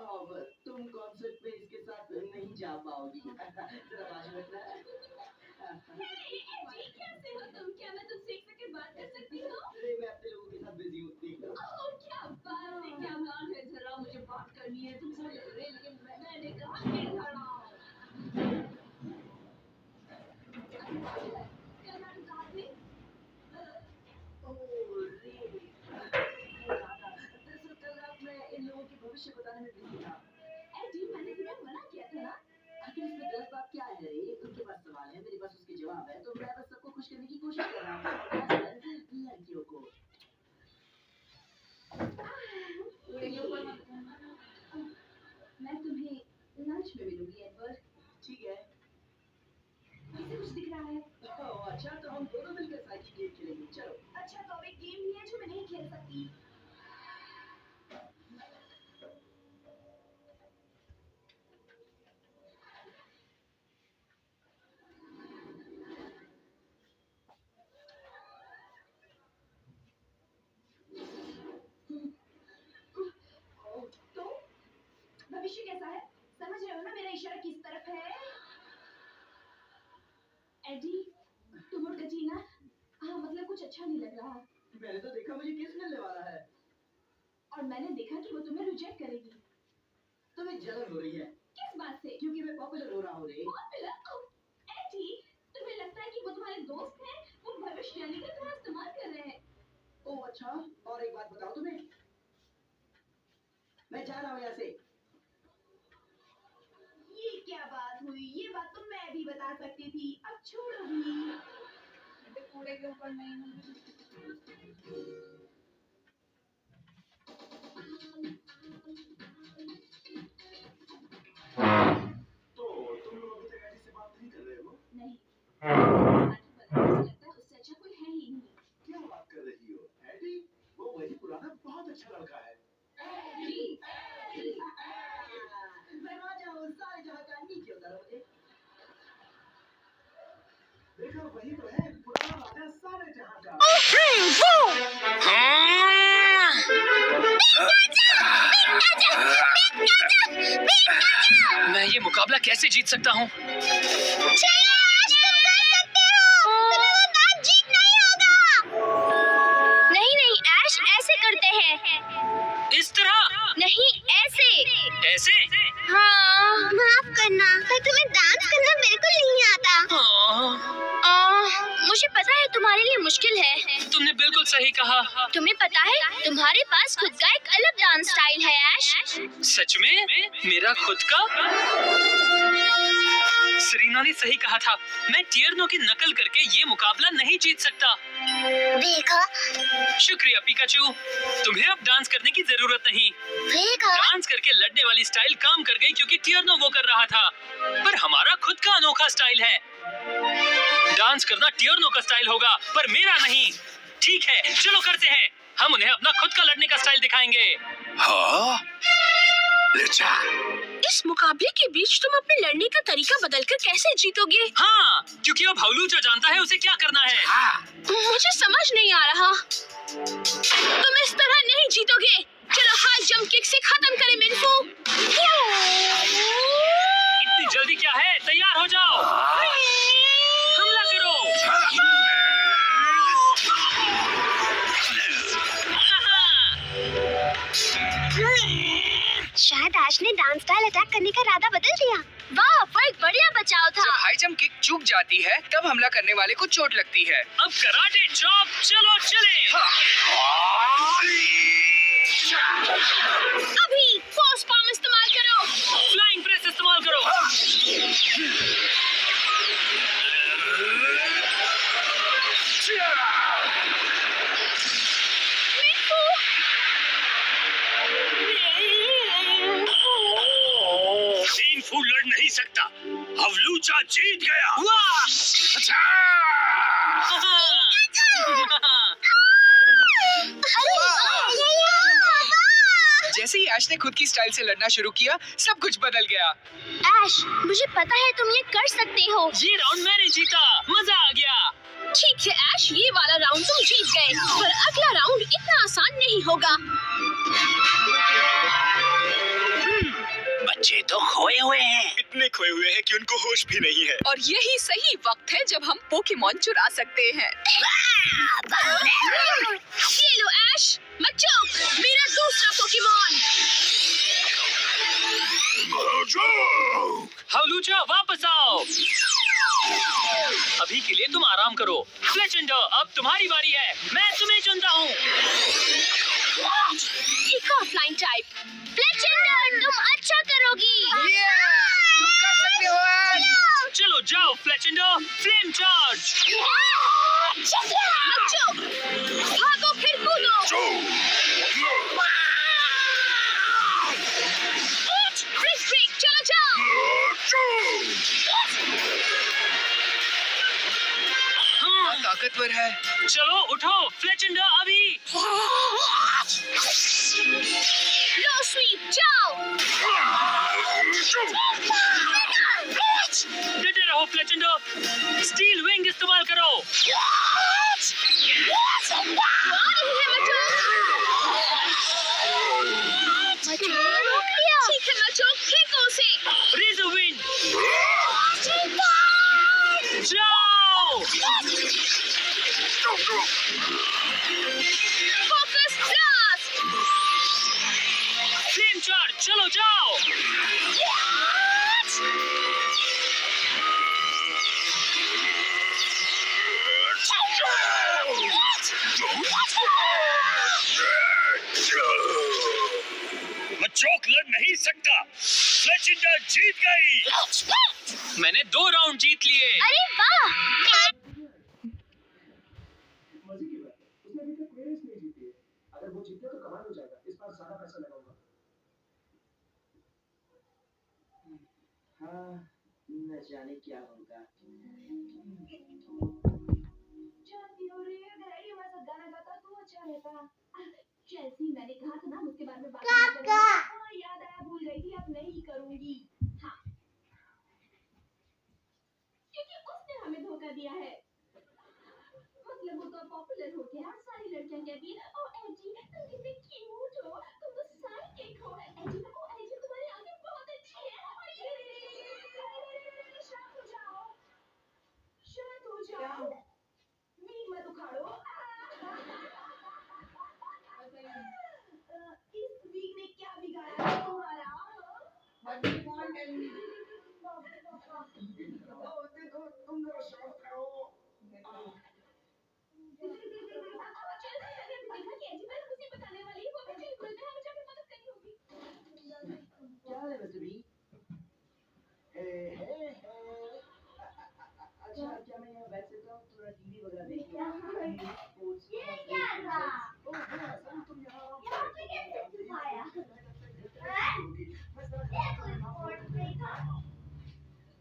अब तुम कॉन्सर्ट में इसके साथ नहीं जा पाओगी। जरा बाजू रखना। एडी कैसे हो तुम? क्या मैं तुमसे एक सेकंड बात कर सकती हूँ? अरे मैं अपने लोगों के साथ बिजी हूँ, देख लो। क्या बात है, क्या बात है, जरा मुझे बात करनी है तुमसे। लेकिन मैंने कहा कि खड़ा हो। कल रात में दरअसल कल रात में इन लोगों के भविष्य बताने में बिजी था। एडी, मैंने तुम्हें मना किया था ना? आखिर इसमें गलत बात क्या है रे? उनके पास सवाल है, मेरे पास उसके जवाब है, तो मैं बस सबको खुश करने की कोशिश कर रहा हूँ, लड़कियों को। मैं तुम्हें लंच में मिलूंगी एडवर्ड। ठीक है। इसे कुछ दिख रहा है? ओह अच्छा, तो हम दोनों मिलकर साइकिल गेम खेलेंगे, चलो। अच्छा, तो अब एक गेम भी है जो मैं नहीं खेल सकती। तो भविष्य कैसा है? समझ रहे हो ना मेरा इशारा किस तरफ है? एडी, तुम और कटीना, हाँ मतलब कुछ अच्छा अच्छा नहीं लग रहा। मैंने तो देखा मुझे किस मिलने वाला है। और मैंने देखा कि वो तुम्हें रिजेक्ट करेगी। तुम्हें जलन हो रही है किस बात से? क्योंकि मैं पॉपुलर हो रहा हूँ रे। एडी, तुम्हें लगता है कि वो तुम्हारे दोस्त हैं? वो भविष्यवाणी का तुम्हारा इस्तेमाल कर रहे हैं। ओह अच्छा, और एक बात बताओ तुम्हें, मैं जा रहा हूँ यहाँ से। ये क्या बात हुई? ये बात तो मैं भी बता सकती थी। अब छोड़ो भी। तो कूड़े के ऊपर नहीं हूँ। तो तुम लोग अभी तक एडी से बात नहीं कर रहे हो? नहीं, लगता है उससे अच्छा कोई है ही नहीं। क्या बात कर रही हो? एडी वो वही पुराना बहुत अच्छा लड़का है। दरवाजा उस सारे जहाँ का नीचे उतारो मुझे। देखो वही तो है पुराना राजा सारे जहाँ का। मैं ये मुकाबला कैसे जीत सकता हूँ? नहीं नहीं ऐश, ऐसे करते हैं। इस तरह नहीं, ऐसे। ऐसे? हाँ, माफ करना, पर तुम्हें डांस करना बिल्कुल नहीं आता। मुझे पता है तुम्हारे लिए मुश्किल है। तुमने बिल्कुल सही कहा। तुम्हें पता है तुम्हारे पास खुद का एक अलग डांस स्टाइल है ऐश। सच में? मेरा खुद का? सरीना ने सही कहा था। मैं टियरनो की नकल करके ये मुकाबला नहीं जीत सकता। देखा? शुक्रिया पिकाचू। तुम्हें अब डांस करने की जरूरत नहीं। देखा? डांस करके लड़ने वाली स्टाइल काम कर गई क्योंकि टियरनो वो कर रहा था। पर हमारा खुद का अनोखा स्टाइल है। डांस करना टियरनो का स्टाइल होगा, पर मेरा नहीं। ठीक है, चलो करते हैं। हम उन्हें अपना खुद का लड़ने का स्टाइल दिखाएंगे। हाँ? लुचा। इस मुकाबले के बीच तुम अपने लड़ने का तरीका बदलकर कैसे जीतोगे? हाँ, क्योंकि अब हाउलूचा जानता है उसे क्या करना है। हाँ। मुझे समझ नहीं आ रहा। तुम इस तरह नहीं जीतोगे। चलो हाथ जंप किक से खत्म करें मिनफू। इतनी जल्दी क्या है? तैयार हो जाओ। हमला करो। शायद ऐश ने डांस स्टाइल अटैक करने का इरादा बदल दिया। वाह, फर्क बढ़िया बचाव था। जब हाई जंप किक चूक जाती है तब हमला करने वाले को चोट लगती है। अब कराटे चॉप, चलो चले। अभी फोर्स पाम इस्तेमाल करो। फ्लाइंग प्रेस इस्तेमाल करो। मिनफू लड़ नहीं सकता। हाउलूचा जीत गया। जैसे ही ऐश ने खुद की स्टाइल से लड़ना शुरू किया, सब कुछ बदल गया। ऐश, मुझे पता है तुम ये कर सकते हो। ये राउंड मैंने जीता, मजा आ गया। ठीक है ऐश, ये वाला राउंड तुम जीत गए, पर अगला राउंड इतना आसान नहीं होगा। बच्चे तो खोए हुए हैं। इतने खोए हुए हैं कि उनको होश भी नहीं है। और यही सही वक्त है जब हम पोकेमॉन चुरा सकते हैं। ये लो ऐश, बच्चों, मेरा दूसरा पोकेमॉन। हाउलूचा वापस आओ। अभी के लिए तुम आराम करो। फ्लेचेंडर, अब तुम्हारी बारी है। मैं तुम्हें चुनता हूँ। एक और फ्लाइंग टाइप। फ्लेचेंडर, तुम अच्छा करोगी। तुम कर सकते हो ऐश। चलो जाओ फ्लेचेंडर, फ्लेम चार्ज। बच्चों, भागो फिर कूदो। फ्रिज ब्रेक, चलो जाओ। हाँ, ताकतवर है। चलो उठो फ्लेचेंडर, अभी। लो स्वीप, जाओ। डटे रहो फ्लेचेंडर, स्टील विंग इस्तेमाल करो। रोक दिया। ठीक है बच्चों, फेंको उसे। रेजर विंड, जाओ। Focus blast! फ्लेम चार्ज, चलो जाओ। What? मैं चौक लड़ नहीं सकता। फ्लेचिंडा जीत गई। मैंने 2 राउंड जीत लिए। अरे वाह! मजे की बात है, उसने अभी तक रेस नहीं जीती है। अगर वो जीते तो कमाल हो जाएगा। इस बार सारा पैसा लगाऊंगा। हाँ, न जाने क्या होगा। जानती हो रे, अगर एडी हमारे साथ गाना गाता तो अच्छा रहता। चेल्सी, मैंने कहा था ना उसके बारे में बात नहीं करूंगी। हाँ, याद आया, भूल गई थी, अब नहीं करूंगी। हाँ, क्योंकि उसने हमें धोखा दिया है। मतलब वो तो पॉपुलर हो गया, सारी लड़कियां कहती हैं, ओ एडी तुम कितने क्यूट हो, तुम तो साइकिक हो। एडी तुम्हारी आंखें बहुत अच्छी हैं। शांत हो जाओ, शांत हो जाओ, मीट मत उखाड़ो। इस वीक ने क्या बिगाड़ा है तुम्हारा? What do you want? Tell me. देखो, तुम जरा शांत रहो। क्या है रजनी? अच्छा, क्या मैं यहाँ बैठ सकता हूँ? थोड़ा टीवी वगैरह देख लूँ। ये क्या था? तुम यहाँ पे कैसे छुपाया?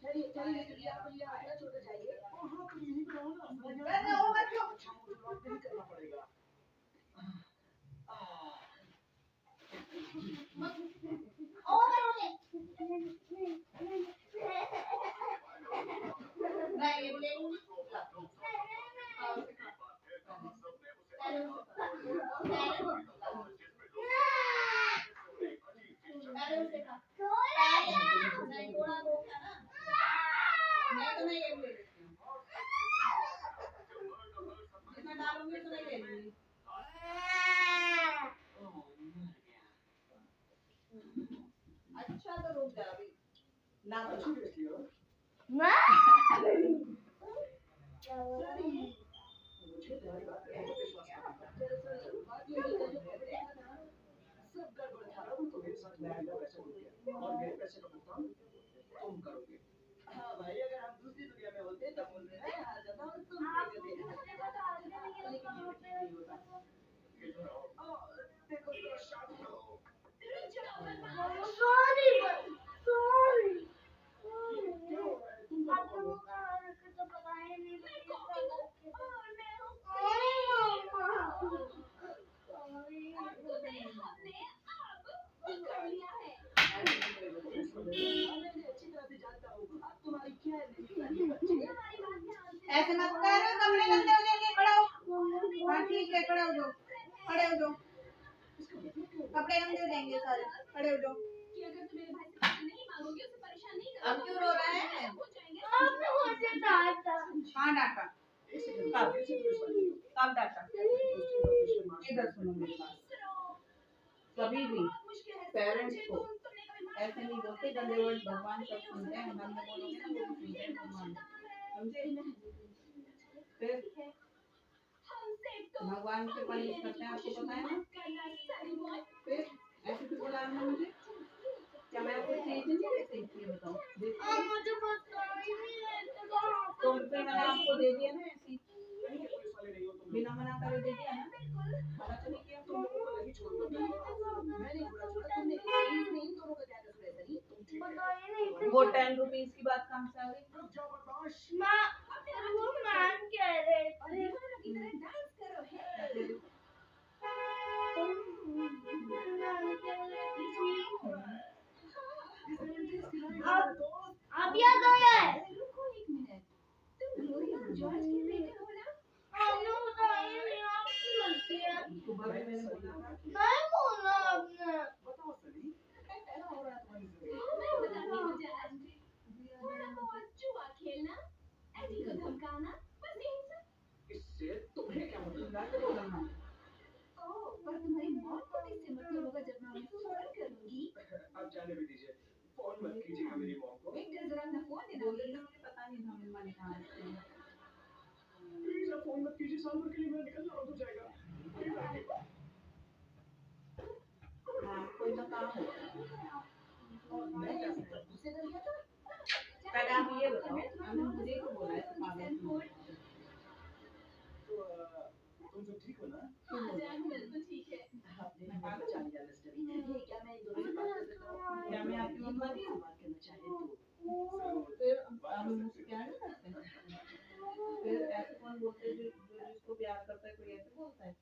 चलिए रजनी, आप ये आगरा छोड़ जाइए। हाँ, तो यहीं पे रहो ना। अच्छा, मुझे लॉक नहीं करना पड़ेगा। मैं ये ले लूँ। मैं तो नहीं ये ले लेती हूँ। इसमें डालूंगी तो नहीं ले लूंगी। अच्छा तो रुक जा अभी। ना तो मुझे तुम्हारी बात पे बहुत विश्वास था। दरअसल बात ये है कि जो कपड़े था ना, सब गड़बड़ था। वो तो मेरे साथ मेरा पैसा डूब गया और मेरे पैसे का भुगतान तुम करोगे। हाँ भाई, अगर हम दूसरी दुनिया में होते तब मुझे मैं आ जाता और तुम ये करते। लेकिन ये नहीं होता। देखो जरा शांत रहो। ऐसे मत करो, कपड़े गंदे हो जाएंगे। खड़े हो। हाँ ठीक है, खड़े हो जाओ, खड़े हो जाओ। कपड़े गंदे हो जाएंगे सारे, खड़े हो जाओ। कि अगर तुम मेरे भाई से पैसे नहीं मांगोगे, उसे परेशान नहीं करोगे, अब क्यों रो रहा है? हो जाएंगे। आपने मुझे डांटा। कहाँ डांटा? कब डांटा? इधर सुनो मेरी बात। कभी भी पेरेंट्स को ऐसे नहीं बोलते। गंदे वर्ड भगवान सब सुनते हैं। हम में बोलोगे ना, वो भी सुनते हैं भगवान। समझे? फिर भगवान से पनिश करते हैं, आपको पता है ना? फिर ऐसे क्यों बोला आपने मुझे? क्या मैं आपको चीज नहीं दे सकती? बताओ। मुझे पता ही नहीं है। तो फिर मैंने आपको दे दिया ना ऐसी, बिना मना करे दे दिया ना। पता तो नहीं किया। तुम लोगों को नहीं छोड़ूंगा। मैं नहीं छोड़ा, तुमने नहीं दोनों का क्या कसूर है? सही तुम ठीक है। वो 10 रुपीज की बात कहाँ से आ गई? रुक जाओ बदमाश। वो मैम कह रहे थे। डांस करो है। आप याद आया है? रुको एक मिनट, तुम ग्लोरिया और जॉर्ज के बेटे हो ना? हमने बताया नहीं, आपकी गलती है। सुबह में मैंने बोला था। नहीं बोला आपने। बताओ सही, क्या हो रहा है तुम्हारी जिंदगी? मैं बताती हूँ जज। थोड़ा बहुत जुआ खेलना, एडी को धमकाना, बस यही सब। इससे तुम्हें क्या जाने भी दीजिए, फोन मत कीजिएगा मेरी मॉम को। बेटा जरा अपना फोन देना, बोले तो मुझे पता नहीं था मम्मा ने कहा है। प्लीज आप फोन मत कीजिए, साल भर के लिए मेरा निकलना हो जाएगा। प्लीज आइए। हाँ कोई ना काम हो मैं जा सकता हूँ। पहले आप ये बताओ, आपने मुझे क्यों बोला है पागल क्यों? तो तुम सब ठीक हो ना? बिल्कुल ठीक है। आपने पागल जाने जाने से डरी। ये क्या मैं इन दोनों से बात कर सकता हूँ? क्या मैं आपकी मम्मा नहीं हूँ? बात करना चाहे तो फिर आप मुझसे प्यार नहीं करते? फिर ऐसे कौन बोलते है जो जिसको प्यार करता है कोई ऐसे बोलता है?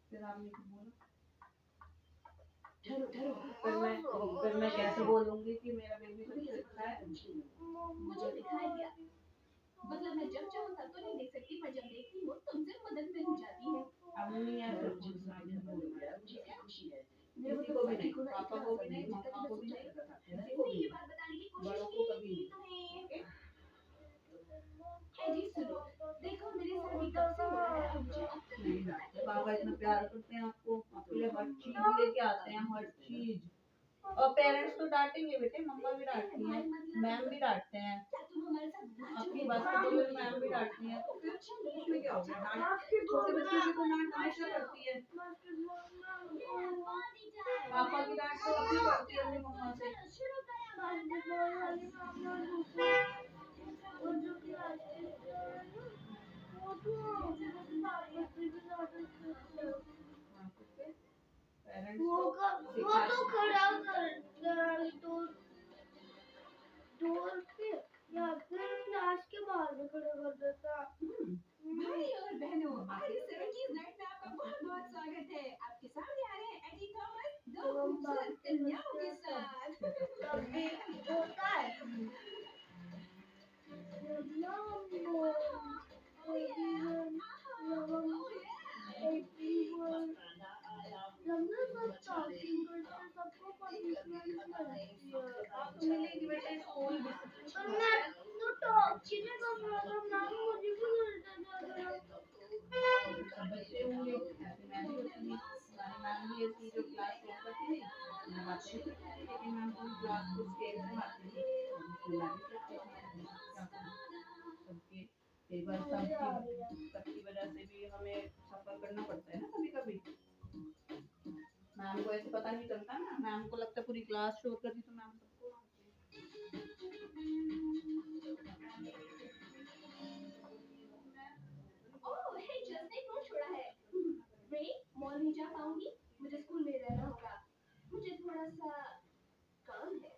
फिर आपने क्यों बोला? फिर मैं कैसे बोलूंगी कि मेरा बेबी तो दिखता है? मुझे दिखाई दिया, मतलब मैं जब चाहूँ तब तो नहीं देख सकती, पर जब देखती हूँ तुमसे मदद मिल जाती है। अब नहीं है फिर मुझे खुशी है। किसी को भी नहीं, पापा को भी नहीं, मम्मा को भी नहीं, किसी को भी ये नहीं, बात बताने की बड़ों कोशिश को कभी की नहीं। तुम्हें। जी सुनो, देखो मेरे साथ भी कब से हो रहा है और मुझे अब तक नहीं पता कि पापा इतना प्यार करते हैं आपको, आपके लिए हर चीज लेके आते हैं, हर चीज। और पेरेंट्स तो डांटेंगे बेटे, मम्मा भी डांटती हैं, मैम भी डांटते हैं, क्या तुम हमारे साथ आपकी बात को तो मेरी मैम भी डांटती हैं, तो फिर उसमें क्या हो गया? डांट छोटे बच्चों की तो डांट हमेशा पड़ती है। पापा की डांट तो अपनी पड़ती है अपनी मम्मा से। पेरेंट्स वो तो खड़ा कर डोर पे या फिर क्लास के बाहर भी खड़ा कर देता। भाई और बहनों, आज 70s नाइट में आपका बहुत बहुत स्वागत है। आपके सामने आ रहे हैं एडी थॉमस, दो खूबसूरत कन्याओं के साथ। तभी होता है। सबको पनिशमेंट मिलती है। मिलेगी बेटे स्कूल भी। और मैं तो टॉप की नहीं कर रहा था, मैम मुझे भी मिलता था। सब बच्चे होंगे, ऐसे मैं भी होती थी, हमारी मैम भी ऐसी जो क्लास टॉप करती थी, मैं बातें भी करती थी, लेकिन मैम पूरी क्लास को स्केल से मारती थी, तो मैं भी करती थी, क्या करूं? सबके कई बार सबकी वजह से भी हमें सफर करना पड़ता है ना कभी कभी। मैम को ऐसे पता नहीं चलता ना, मैम को लगता है पूरी क्लास शोर कर दी तो मैम सबको मारती है। ओह, हे जस्ट ने फोन छोड़ा है। रे, मॉल नहीं जा पाऊंगी, मुझे स्कूल में रहना होगा। मुझे थोड़ा सा काम है।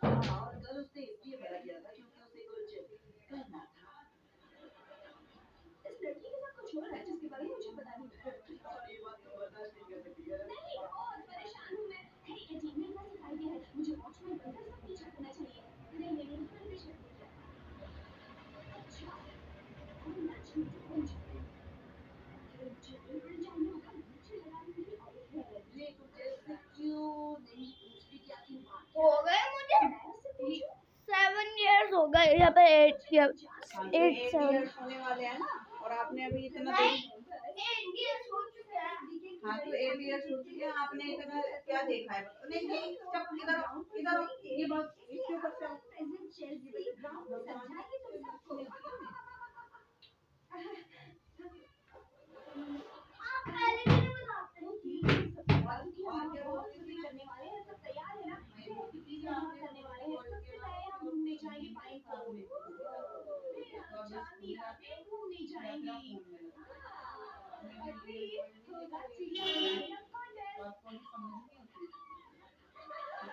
और कल उसने इसलिए मना किया था क्योंकि उसे कुछ करना था। इस लड़की के साथ कुछ हो रहा है जिसके बारे में मुझे पता नहीं। और ये बात तो बर्दाश्त नहीं कर सकती है। नहीं, बहुत परेशान हूँ मैं। हे एडी, मेरे पास एक आइडिया है। मुझे वॉचमैन बनकर उसका पीछा करना चाहिए। नहीं, तुमने भी शक नहीं किया। अच्छा, और मैच में तो हो जाए। जानने होगा, मुझे लगा रही थी और ये कुछ ऐसे क्यों नहीं पूछती क्या की बात? हो गए मुझे 7 years हो गए, यहाँ पे 8 years 8 years होने वाले हैं ना, और आपने अभी इतना देर। 8 years हो चुके हैं। हाँ तो 8 years हो चुके हैं, आपने इतना क्या देखा है? नहीं नहीं, चुप, इधर आओ, इधर आओ, ये बात इसके ऊपर से आओ। प्रेजेंट चेल्सी ग्राउंड में समझाएंगे तुम सबको। आप पहले भी नहीं बताते हो कि सब फालतू हम बहुत खुशी करने वाले हैं, सब तैयार है ना? प्लीज हम करने वाले हैं, सबसे पहले हम घूमने जाएंगे पाइन को। फिर हम चांदी रात में घूमने जाएंगे। होगा चिड़िया कॉन्टेस्ट।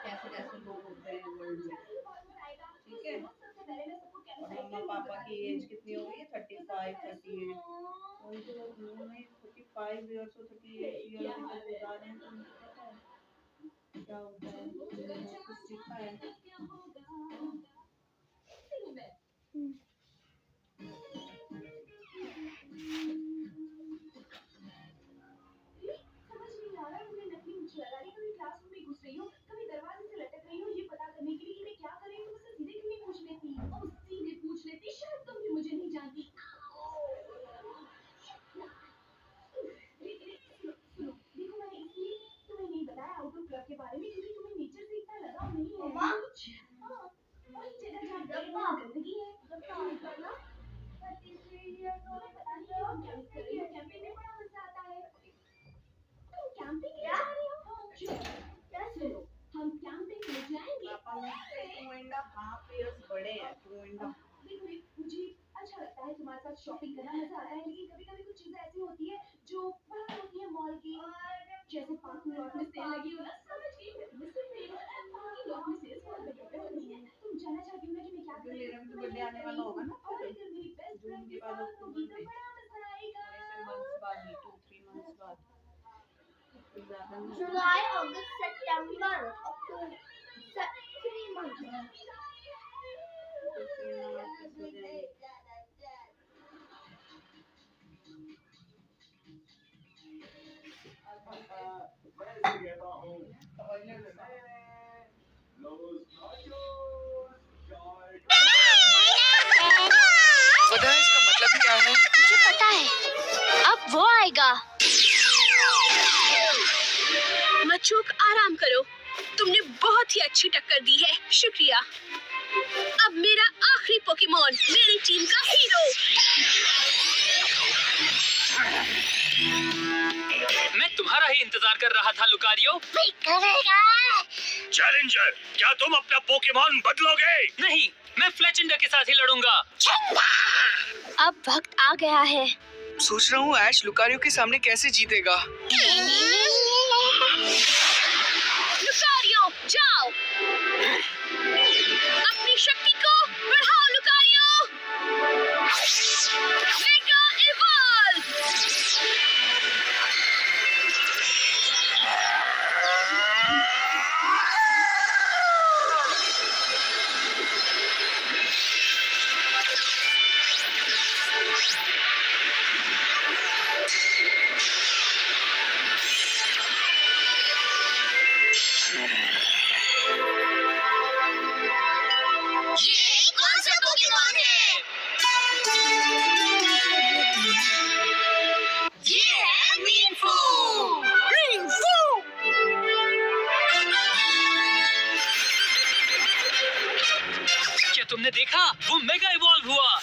कैसे कैसे लोग होते हैं वर्ल्ड में, ठीक है? और मम्मा पापा की एज कितनी हो गई है? 35 38। उनको उन्होंने 35 years और 38 years तक गुजारे हैं, तो उनको पता है क्या होता है, उन्होंने बहुत कुछ सीखा है। समझ नहीं आ रहा, तुमने नकली मुझे लगा रही, कभी क्लासरूम में घुस रही हो, कभी दरवाजे से लटक रही हो, ये पता करने के लिए कि मैं क्या कर रही हूँ, मुझसे सीधे क्यों नहीं पूछ लेती? ओ, सीधे पूछ लेती, शायद तुम भी मुझे नहीं जानती। सुनो, देखो मैंने इसलिए तुम्हें नहीं बताया आउटडोर क्लब के बारे में क्योंकि तुम्हें जाएगा। देखो मुझे अच्छा लगता है तुम्हारे साथ शॉपिंग करना, मजा आता है, लेकिन कभी कभी कुछ चीजें ऐसी होती है जो बाहर होती है मॉल की, जैसे पार्किंग लॉट में सेल लगी हो ना, समझ गई मैं सुन रही हूँ, पार्किंग लॉट में सेल बहुत बढ़िया पैसे नहीं है। तुम जानना चाहती हो ना कि मैं क्या कर रही मेरा भी तो बर्थडे आने वाला होगा ना, और अगर मेरी बेस्ट जून फ्रेंड के के बाद साथ होगी तो अक्टूबर में, बड़ा मजा आएगा। मंथ्स बाद ही 2-3 मंथ्स बाद, कुछ ज्यादा नहीं। जुलाई अगस्त सितंबर अक्टूबर 3 मंथ पता है इसका मतलब क्या है? मुझे पता है, अब वो आएगा। मचूक आराम करो, तुमने बहुत ही अच्छी टक्कर दी है, शुक्रिया। अब मेरा आखिरी पोकेमॉन, मेरी टीम का हीरो। मैं तुम्हारा ही इंतजार कर रहा था लुकारियो। चैलेंजर, क्या तुम अपना पोकेमॉन बदलोगे? नहीं, मैं फ्लेचेंडर के साथ ही लड़ूंगा। अब वक्त आ गया है। सोच रहा हूँ ऐश लुकारियो के सामने कैसे जीतेगा। लुकारियो, जाओ। अपनी शक्ति को बढ़ाओ लुकारियो। Mega evolve. ये कौन सा पोकेमॉन है? ये है मीनफू। क्या तुमने देखा? वो मेगा इवॉल्व हुआ।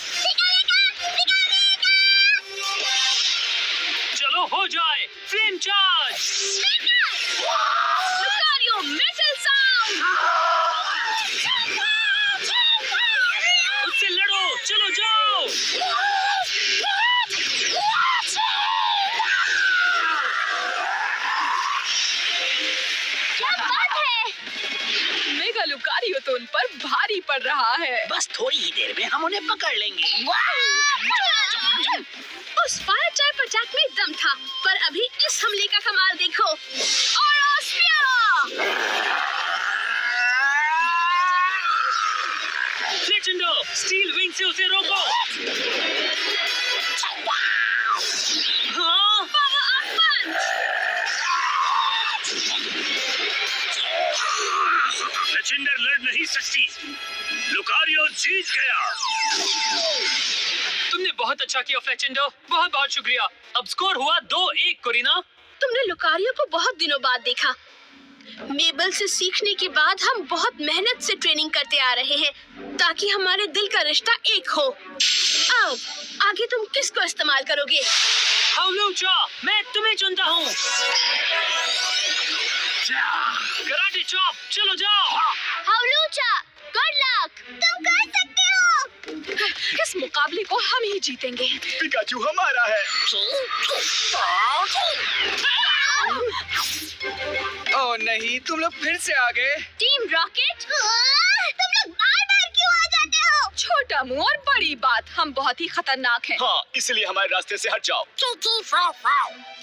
चलो हो जाए, flame charge. Lucario, metal sound. उससे लड़ो, चलो जाओ। क्या बात है? मेगा लुकारियो तो उन पर भारी पड़ रहा है। बस थोड़ी ही देर में हम उन्हें पकड़ लेंगे। उस फायर टाइप अटैक में दम था, पर अभी इस हमले का कमाल देखो। फ्लेचेंडर, स्टील विंग से उसे रोको। हाँ? पावर अप पंच। लेजेंडर लड़ नहीं सकती, लुकारियो जीत गया। तुमने बहुत अच्छा किया फ्लेचेंडर, बहुत बहुत शुक्रिया। अब स्कोर हुआ 2-1 कोरिना। तुमने लुकारियो को बहुत दिनों बाद देखा। मेबल से सीखने के बाद हम बहुत मेहनत से ट्रेनिंग करते आ रहे हैं ताकि हमारे दिल का रिश्ता एक हो। अब आगे तुम किसको इस्तेमाल करोगे? हाउलूचा, मैं तुम्हें चुनता हूँ। कराटे चॉप, चलो जाओ। हाउलूचा, गुड लक, तुम कर सकते हो। इस मुकाबले को हम ही जीतेंगे। पिकाचू हमारा है। ओह नहीं, तुम लोग फिर से आ गए। टीम रॉकेट, तुम लोग बार-बार क्यों आ जाते हो? छोटा मुंह और बड़ी बात, हम बहुत ही खतरनाक हैं। हाँ, इसलिए हमारे रास्ते से हट जाओ।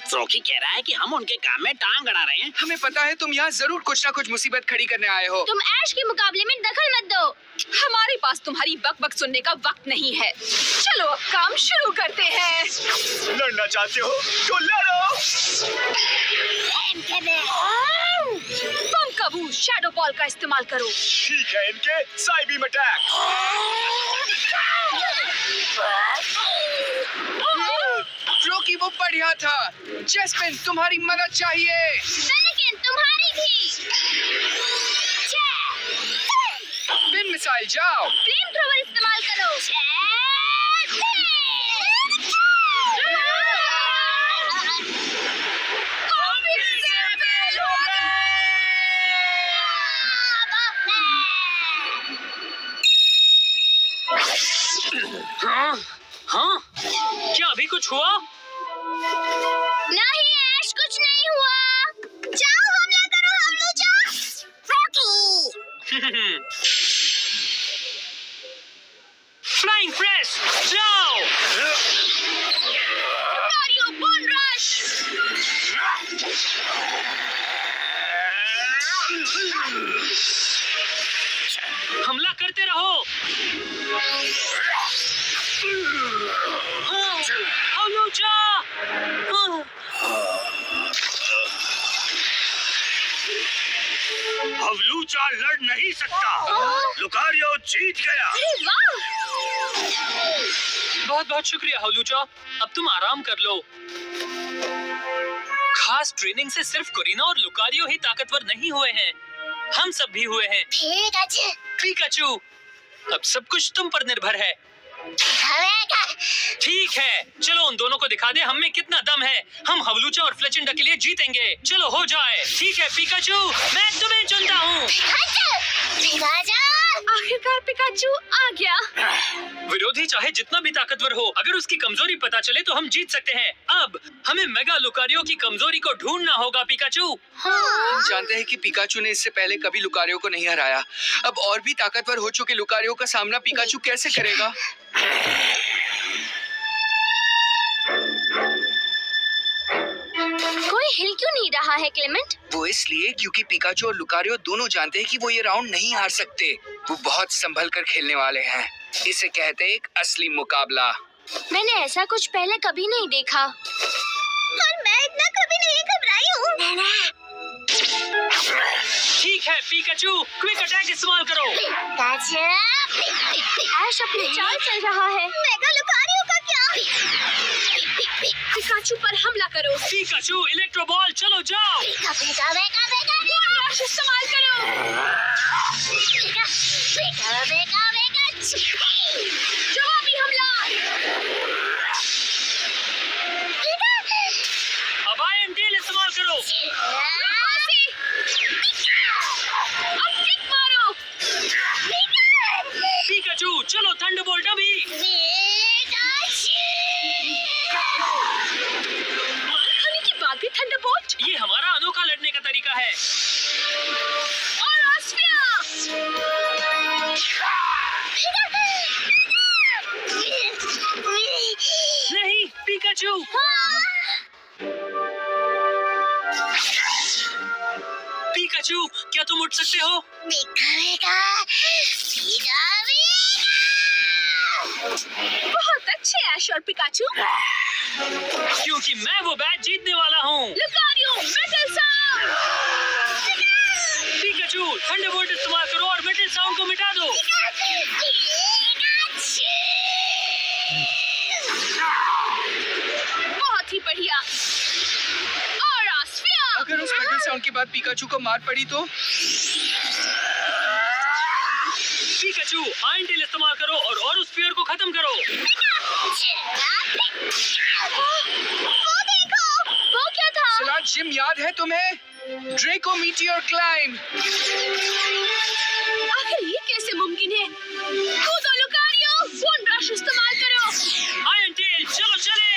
फ्रोकी कह रहा है कि हम उनके काम में टांग अड़ा रहे हैं। हमें पता है तुम यहाँ जरूर कुछ ना कुछ मुसीबत खड़ी करने आए हो। तुम ऐश के मुकाबले में दखल मत दो। हमारे पास तुम्हारी बक-बक सुनने का वक्त नहीं है। चलो अब काम शुरू करते हैं। लड़ना चाहते हो तो लड़ो। बम कबू, शैडो बॉल का इस्तेमाल करो। ठीक है, इनके साइबीम अटैक। फ्लोकी वो बढ़िया था। जैस्मिन तुम्हारी मदद चाहिए। लेकिन तुम्हारी भी। बिन मिसाइल जाओ। फ्लेम थ्रोवर इस्तेमाल करो। हाँ हाँ, क्या अभी कुछ हुआ? नहीं ऐश, कुछ नहीं हुआ। जाओ हमला करो हवलूचा। फ्लाइंग प्रेस, जाओ। Lucario, bone rush. हमला करते रहो। हवलूचा। हवलूचा लड़ नहीं सकता। लुकारियो जीत गया। अरे वाह! बहुत बहुत शुक्रिया हवलूचा, अब तुम आराम कर लो। खास ट्रेनिंग से सिर्फ कोरिना और लुकारियो ही ताकतवर नहीं हुए हैं, हम सब भी हुए हैं। पिकाचू, अब सब कुछ तुम पर निर्भर है। ठीक है, चलो उन दोनों को दिखा दे हम में कितना दम है। हम हवलूचा और फ्लेचिंडा के लिए जीतेंगे। चलो हो जाए। ठीक है पिकाचू, मैं तुम्हें चुनता हूँ। आखिरकार पिकाचू आ गया। विरोधी चाहे जितना भी ताकतवर हो, अगर उसकी कमजोरी पता चले तो हम जीत सकते हैं। अब हमें मेगा लुकारियो की कमजोरी को ढूंढना होगा पिकाचू। हम जानते हैं कि पिकाचू ने इससे पहले कभी लुकारियो को नहीं हराया। अब और भी ताकतवर हो चुके लुकारियो का सामना पिकाचू कैसे करेगा? कोई हिल क्यों नहीं रहा है क्लेमेंट? वो इसलिए क्योंकि पिकाचू और लुकारियो दोनों जानते हैं कि वो ये राउंड नहीं हार सकते। वो बहुत संभल कर खेलने वाले हैं। इसे कहते हैं एक असली मुकाबला। मैंने ऐसा कुछ पहले कभी नहीं देखा और मैं इतना कभी नहीं घबराई हूँ। ठीक है पिकाचू, क्विक अटैक इस्तेमाल करो। ऐश अपनी चाल चल रहा है। मेगा लुकारियो का क्या? पिकाचू पर हमला करो। पिकाचू, इलेक्ट्रो बॉल, चलो जाओ। इस्तेमाल करो। जवाबी हमला। अब आयरन टेल इस्तेमाल करो। अब किक मारो। पिकाचू, चलो थंडरबोल्ट अभी। मार खाने के बाद भी थंडरबोल्ट? ये हमारा अनोखा लड़ने का तरीका है। और ऑस्ट्रिया। नहीं पिकाचू। पिकाचू, क्या तुम उठ सकते हो? बहुत अच्छे ऐश और पिकाचू। क्योंकि मैं वो बैच जीतने वाला हूँ। Lucario, metal sound. Pikachu, Thunderbolt इस्तेमाल करो और मेटल साउंड को मिटा दो। बहुत ही बढ़िया। और ऑस्ट्रिया। अगर उस मेटल साउंड के बाद पिकाचू को मार पड़ी तो? पिकाचू, आयरन टेल इस्तेमाल करो और उस स्फीयर को खत्म करो। वो देखो, वो क्या था? सलाद जिम याद है तुम्हें? ड्रेको मीटियोर क्लाइम। आखिर ये कैसे मुमकिन है? कूदो लुकारियो, बोन रश इस्तेमाल करो। आयरन टेल, चलो चले।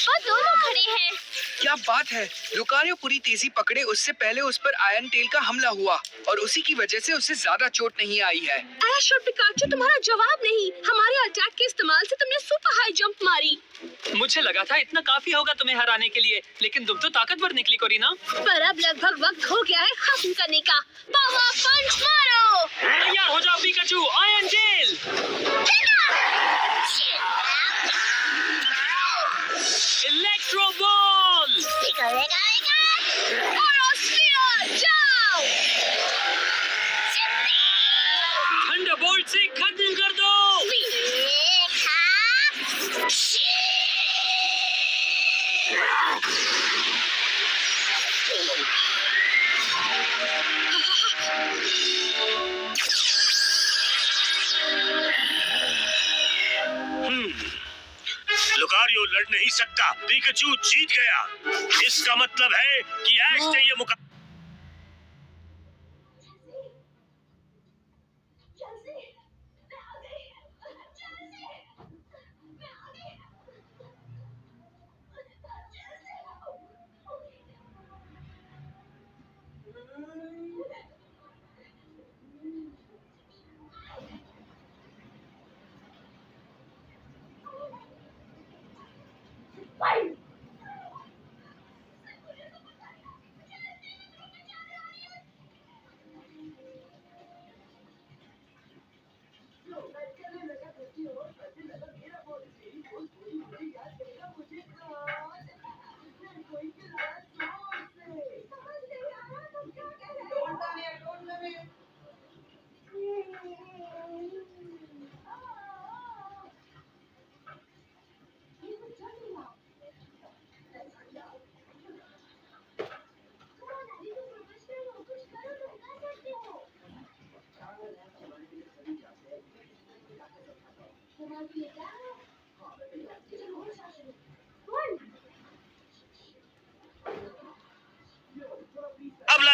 और दोनों खड़े हैं। क्या बात है, लुकारियो पूरी तेजी पकड़े उससे पहले उस पर आयरन टेल का हमला हुआ और उसी की वजह से उसे ज्यादा चोट नहीं आई है। ऐश और पिकाचू, तुम्हारा जवाब नहीं। हमारे अटैक के इस्तेमाल से तुमने सुपर हाई जंप मारी। मुझे लगा था इतना काफी होगा तुम्हें हराने के लिए, लेकिन तुम तो ताकतवर निकली कोरिना। पर अब लगभग वक्त हो गया है खत्म करने का। पावर पंच मारो। तैयार हो जाओ Pikachu, iron tell. Electro ball. और ऑस्ट्रिया, जाओ। थंडरबोल्ट से खत्म कर दो। मारियो लड़ नहीं सकता। पिकाचू जीत गया। इसका मतलब है कि ऐश ने ये मुकाबला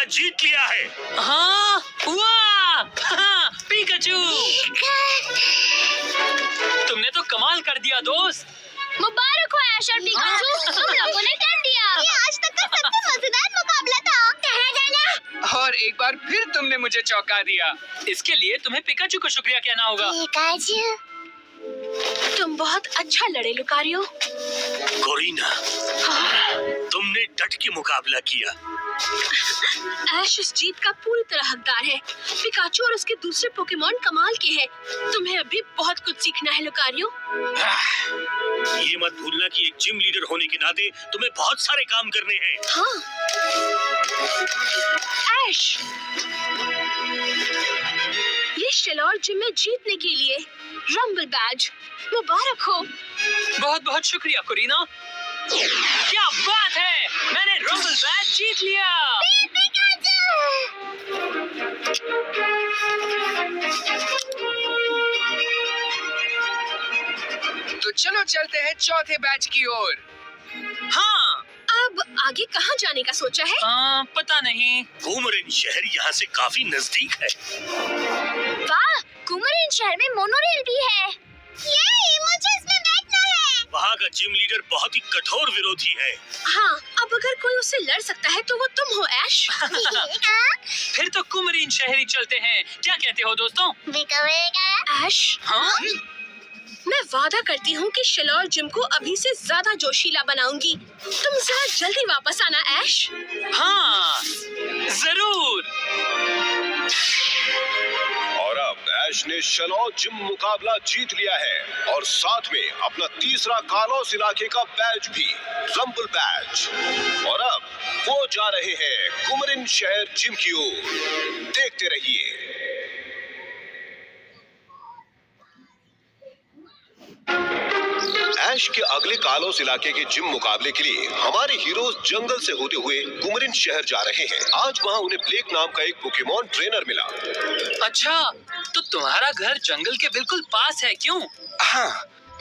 जीत लिया है। हाँ, वाह, हाँ, पिकाचू, तुमने तो कमाल कर दिया दोस्त। मुबारक हो ऐश और पिकाचू, तुम लोगों ने कर दिया। ये आज तक का सबसे मजेदार मुकाबला था। कहाँ जाना? और एक बार फिर तुमने मुझे चौंका दिया। इसके लिए तुम्हें पिकाचू को शुक्रिया कहना होगा। पिकाचू, तुम बहुत अच्छा लड़े लुकारियो। कोरिना, तुमने डट के मुकाबला किया। ऐश इस जीत का पूरी तरह हकदार है। पिकाचू और उसके दूसरे पोकेमॉन कमाल के हैं। तुम्हें अभी बहुत कुछ सीखना है लुकारियो। ये मत भूलना कि एक जिम लीडर होने के नाते तुम्हें बहुत सारे काम करने हैं। हाँ। ऐश, ये शेलौर जिम में जीतने के लिए रंबल बैज, मुबारक हो। बहुत बहुत शुक्रिया कोरिना। क्या बात है, मैंने रंबल बैज जीत लिया। तो चलो चलते हैं चौथे बैच की ओर। हाँ, अब आगे कहाँ जाने का सोचा है? पता नहीं। कुमरिन शहर यहाँ से काफी नजदीक है। वाह, कुमरिन शहर में मोनोरेल भी है। ये मुझे इसमें बैठना है। वहाँ का जिम लीडर बहुत ही कठोर विरोधी है। हाँ, अब अगर कोई उससे लड़ सकता है तो वो तुम हो ऐश। फिर तो कुमरिन शहर ही चलते हैं। क्या कहते हो दोस्तों? ऐश, हाँ? मैं वादा करती हूँ कि शेलौर जिम को अभी से ज्यादा जोशीला बनाऊंगी। तुम जरा जल्दी वापस आना ऐश। हाँ, जरूर। और अब ऐश ने शेलौर जिम मुकाबला जीत लिया है और साथ में अपना तीसरा कालोस इलाके का बैज भी, रंबल बैज। और अब वो जा रहे हैं कुमरिन शहर जिम की ओर। देखते रहिए। ऐश के अगले कालोस इलाके के जिम मुकाबले के लिए हमारे हीरोज जंगल से होते हुए कुमरिन शहर जा रहे हैं। आज वहाँ उन्हें ब्लेक नाम का एक पोकेमॉन ट्रेनर मिला। अच्छा, तो तुम्हारा घर जंगल के बिल्कुल पास है, क्यों? हाँ,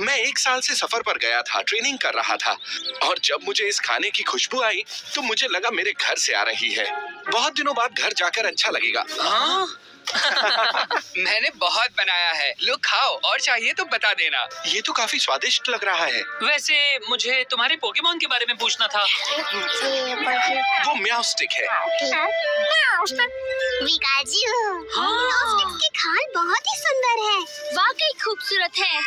मैं 1 साल से सफर पर गया था, ट्रेनिंग कर रहा था, और जब मुझे इस खाने की खुशबू आई तो मुझे लगा मेरे घर से आ रही है। बहुत दिनों बाद घर जाकर अच्छा लगेगा। हाँ? मैंने बहुत बनाया है, लो खाओ, और चाहिए तो बता देना। ये तो काफी स्वादिष्ट लग रहा है। वैसे मुझे तुम्हारे पोकेमॉन के बारे में पूछना था। वो म्याउस्टिक है। म्याउस्टिक की खाल बहुत ही सुंदर है, वाकई खूबसूरत है।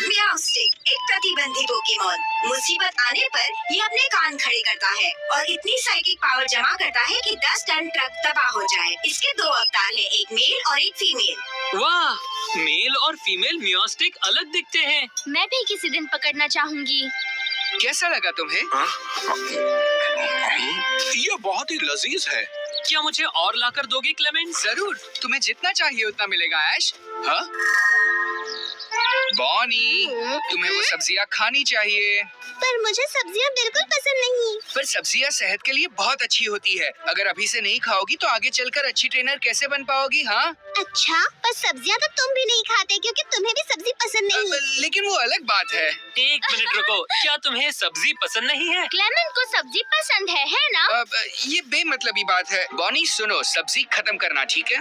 म्याउस्टिक एक प्रतिबंधी पोकेमॉन। मुसीबत आने पर ये अपने कान खड़े करता है और इतनी साइकिक पावर जमा करता है कि 10 टन ट्रक तबाह हो जाए। इसके 2 अवतार हैं, एक मेल और एक फीमेल। वाह, मेल और फीमेल म्याउस्टिक अलग दिखते हैं। मैं भी किसी दिन पकड़ना चाहूंगी। कैसा लगा तुम्हें? ये बहुत ही लजीज है। क्या मुझे और लाकर दोगे क्लेमेंट? जरूर, तुम्हें जितना चाहिए उतना मिलेगा ऐश। हाँ? बॉनी, तुम्हें वो सब्जियां खानी चाहिए। पर मुझे सब्जियां बिल्कुल पसंद नहीं। पर सब्जियां सेहत के लिए बहुत अच्छी होती है। अगर अभी से नहीं खाओगी तो आगे चलकर अच्छी ट्रेनर कैसे बन पाओगी? हाँ अच्छा, पर सब्जियां तो तुम भी नहीं खाते क्योंकि तुम्हें भी सब्जी पसंद नहीं। लेकिन वो अलग बात है। 1 मिनट रुको, क्या तुम्हें सब्जी पसंद नहीं है? क्लेमेंट को सब्जी पसंद है ना? ये बेमतलबी बात है। बॉनी सुनो, सब्जी खत्म करना, ठीक है?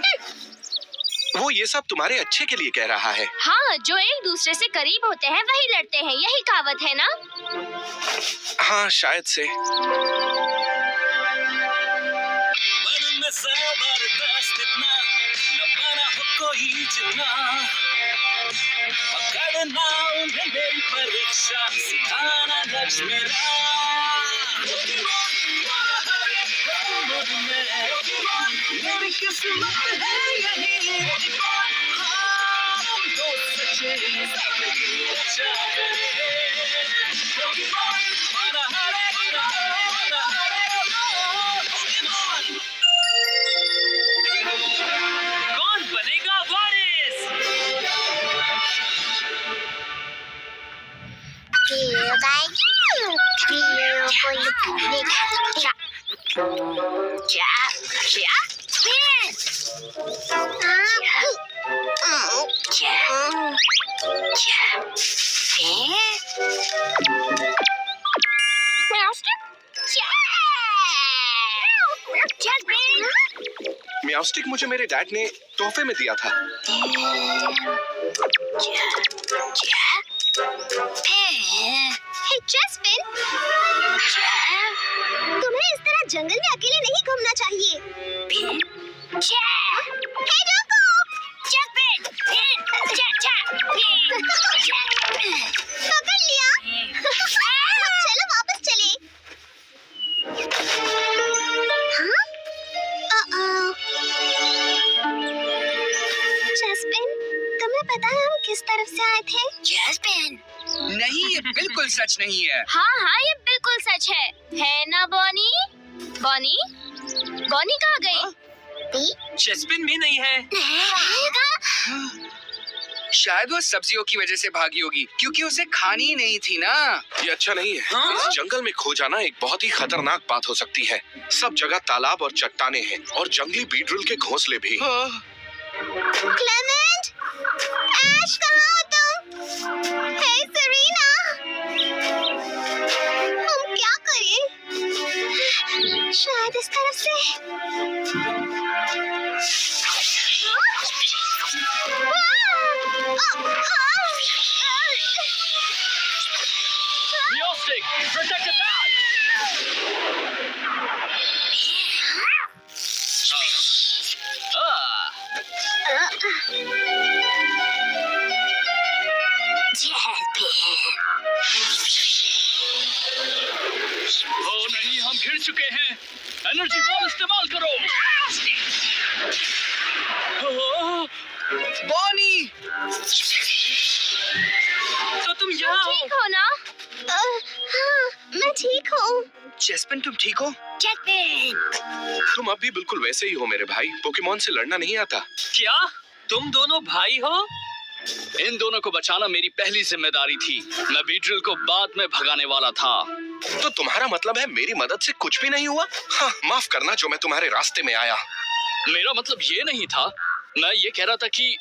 वो ये सब तुम्हारे अच्छे के लिए कह रहा है। हाँ, जो एक दूसरे से करीब होते हैं वही लड़ते हैं, यही कहावत है ना? हाँ, शायद से। मन में जबरदस्त इतना न बना हो कोई जितना पकड़ना उन्हें मेरी परीक्षा सिखाना लक्ष्य मेरा मेरी किस्मत है यही हम दो सच्चे जिंदगी अच्छा कौन बनेगा वारिस? म्याउस्टिक मुझे मेरे डैड ने तोहफे में दिया था। जस्पिन, तुम्हें इस तरह जंगल में अकेले नहीं घूमना चाहिए। हे रुको! पकड़ लिया। चलो वापस चले। हाँ? जस्पिन, तुम्हें पता है हम किस तरफ से आए थे? जस्पिन, नहीं, ये बिल्कुल सच नहीं है। हाँ हाँ, ये बिल्कुल सच है ना बॉनी? बॉनी? बॉनी कहाँ गई? जस्पिन भी नहीं है। शायद वो सब्जियों की वजह से भागी होगी क्योंकि उसे खानी नहीं थी ना। ये अच्छा नहीं है। हाँ? इस जंगल में खो जाना एक बहुत ही खतरनाक बात हो सकती है। सब जगह तालाब और चट्टाने हैं और जंगली बीटल के घोंसले भी। क्लेमेंट, ऐश कहाँ हो तुम? हे सेरेना, हम क्या करें? शायद इस तरफ से। म्याउस्टिक, प्रोटेक्ट अटैक! ओ नहीं, हम घिर चुके हैं। एनर्जी बॉल इस्तेमाल करो। बॉनी, तो तुम यहाँ हो? ठीक हो ना? हाँ, मैं ठीक हूँ। जस्पिन, तुम ठीक हो? तुम अब भी बिल्कुल वैसे ही हो मेरे भाई। पोकेमॉन से लड़ना नहीं आता। क्या तुम दोनों भाई हो? इन दोनों को बचाना मेरी पहली जिम्मेदारी थी। मैं बीटल को बाद में भगाने वाला था। तो तुम्हारा मतलब है मेरी मदद से कुछ भी नहीं हुआ? हाँ, माफ करना जो मैं तुम्हारे रास्ते में आया। मेरा मतलब ये नहीं था। मैं ये कह रहा था कि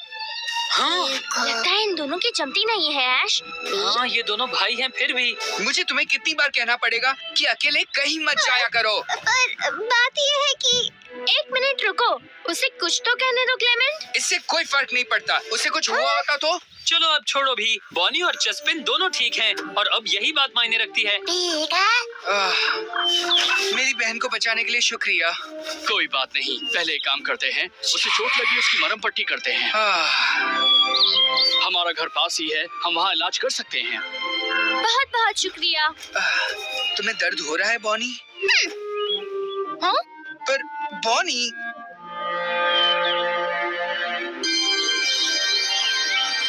हाँ, लगता है इन दोनों की जमती नहीं है ऐश। हाँ, ये दोनों भाई हैं फिर भी। मुझे तुम्हें कितनी बार कहना पड़ेगा कि अकेले कहीं मत जाया करो। पर बात यह है कि 1 मिनट रुको, उसे कुछ तो कहने दो क्लेमेंट। इससे कोई फर्क नहीं पड़ता। उसे कुछ हुआ होता तो? चलो अब छोड़ो भी। बॉनी और जस्पिन दोनों ठीक हैं और अब यही बात मायने रखती है। मेरी बहन को बचाने के लिए शुक्रिया। कोई बात नहीं, पहले एक काम करते हैं। उसे चोट लगी, उसकी मरहम पट्टी करते हैं। हमारा घर पास ही है, हम वहाँ इलाज कर सकते हैं। बहुत बहुत शुक्रिया। तुम्हें दर्द हो रहा है बॉनी? हाँ? पर बॉनी,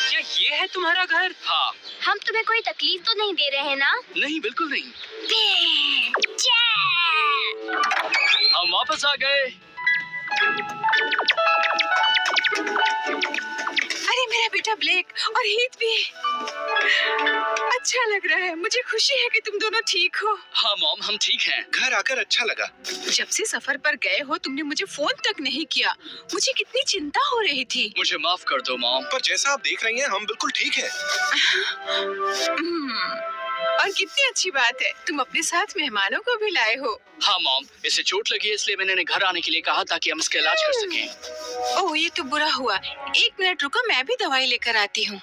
क्या ये है तुम्हारा घर? हाँ। हम तुम्हें कोई तकलीफ तो नहीं दे रहे हैं ना? नहीं, बिल्कुल नहीं। हम वापस आ गए। अरे मेरा बेटा ब्लेक और हीथ भी। अच्छा लग रहा है। मुझे खुशी है कि तुम दोनों ठीक हो। हाँ मॉम, हम ठीक हैं। घर आकर अच्छा लगा। जब से सफर पर गए हो तुमने मुझे फोन तक नहीं किया। मुझे कितनी चिंता हो रही थी। मुझे माफ कर दो मॉम। पर जैसा आप देख रही हैं हम बिल्कुल ठीक हैं। और कितनी अच्छी बात है, तुम अपने साथ मेहमानों को भी लाए हो। हाँ मॉम, इसे चोट लगी है इसलिए मैंने घर आने के लिए कहा ताकि हम इसका इलाज कर सकें। ओह ये तो बुरा हुआ। 1 मिनट रुको, मैं भी दवाई लेकर आती हूँ।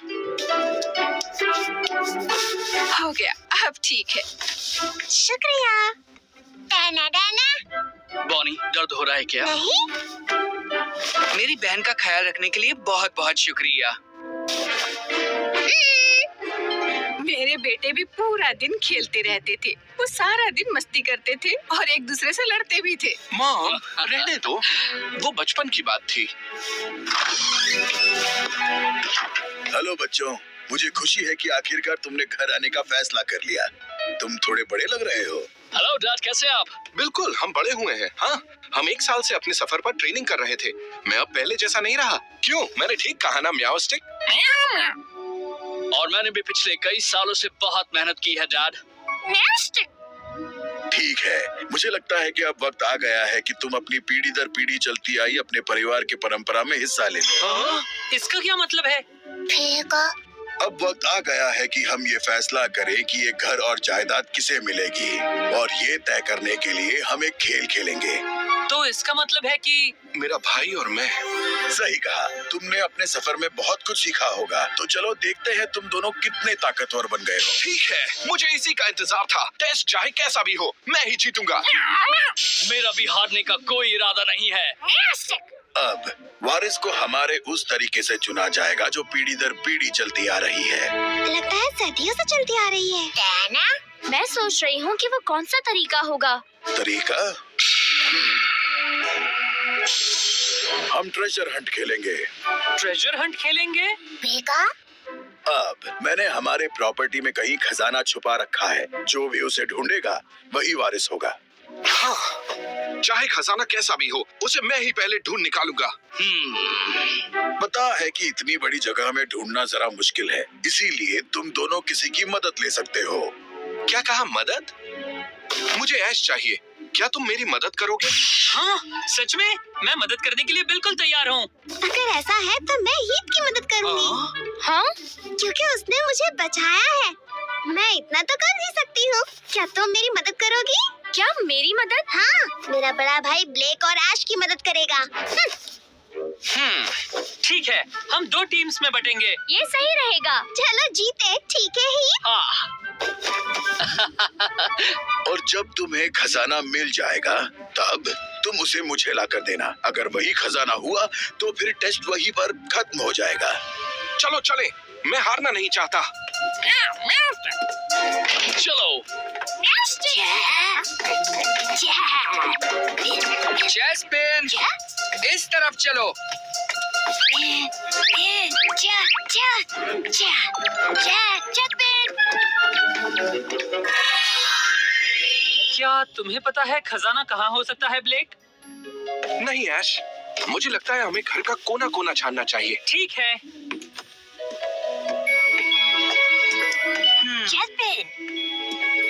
हो गया, अब ठीक है। शुक्रिया। बॉनी, दर्द हो रहा है क्या? नहीं। मेरी बहन का ख्याल रखने के लिए बहुत बहुत शुक्रिया। मेरे बेटे भी पूरा दिन खेलते रहते थे। वो सारा दिन मस्ती करते थे और एक दूसरे से लड़ते भी थे। मॉम, रहने दो, वो बचपन की बात थी। हेलो बच्चों, मुझे खुशी है कि आखिरकार तुमने घर आने का फैसला कर लिया। तुम थोड़े बड़े लग रहे हो। हेलो डैड, कैसे आप? बिल्कुल, हम बड़े हुए हैं। हाँ, हम 1 साल से अपने सफर पर ट्रेनिंग कर रहे थे। मैं अब पहले जैसा नहीं रहा। क्यों, मैंने ठीक कहा ना म्याओ स्टिक? और मैंने भी पिछले कई सालों से बहुत मेहनत की है डैड। ठीक है, मुझे लगता है कि अब वक्त आ गया है कि तुम अपनी पीढ़ी दर पीढ़ी चलती आई अपने परिवार की परंपरा में हिस्सा ले लो। इसका क्या मतलब है? अब वक्त आ गया है कि हम ये फैसला करें कि ये घर और जायदाद किसे मिलेगी, और ये तय करने के लिए हम एक खेल खेलेंगे। तो इसका मतलब है कि मेरा भाई और मैं। सही कहा। तुमने अपने सफर में बहुत कुछ सीखा होगा, तो चलो देखते हैं तुम दोनों कितने ताकतवर बन गए हो। ठीक है, मुझे इसी का इंतजार था। टेस्ट चाहे कैसा भी हो, मैं ही जीतूंगा। मेरा भी हारने का कोई इरादा नहीं है। अब वारिस को हमारे उस तरीके से चुना जाएगा जो पीढ़ी दर पीढ़ी चलती आ रही है। लगता है सदियों से चलती आ रही है। मैं सोच रही हूँ कि वो कौन सा तरीका होगा। तरीका? हम ट्रेजर हंट खेलेंगे। ट्रेजर हंट खेलेंगे? अब मैंने हमारे प्रॉपर्टी में कहीं खजाना छुपा रखा है। जो भी उसे ढूंढेगा वही वारिस होगा। हाँ, चाहे खजाना कैसा भी हो, उसे मैं ही पहले ढूंढ निकालूंगा। पता है कि इतनी बड़ी जगह में ढूंढना जरा मुश्किल है, इसीलिए तुम दोनों किसी की मदद ले सकते हो। क्या कहा, मदद? मुझे ऐश चाहिए। क्या तुम मेरी मदद करोगे? हाँ, सच में मैं मदद करने के लिए बिल्कुल तैयार हूँ। अगर ऐसा है तो मैं हीप की मदद करूँगी। हाँ? क्योंकि उसने मुझे बचाया है। मैं इतना तो कर ही सकती हूँ। क्या तुम मेरी मदद करोगी? क्या मेरी मदद? हाँ, मेरा बड़ा भाई ब्लेक और ऐश की मदद करेगा। ठीक है, हम 2 टीम्स में बटेंगे। ये सही रहेगा। चलो जीते, ठीक है ही। और जब तुम्हें खजाना मिल जाएगा तब तुम उसे मुझे ला कर देना। अगर वही खजाना हुआ तो फिर टेस्ट वहीं पर खत्म हो जाएगा। चलो चले, मैं हारना नहीं चाहता। चलो। जैस्पिन, इस तरफ चलो। क्या तुम्हें पता है खजाना कहाँ हो सकता है ब्लेक? नहीं ऐश, मुझे लगता है हमें घर का कोना कोना छानना चाहिए। ठीक है।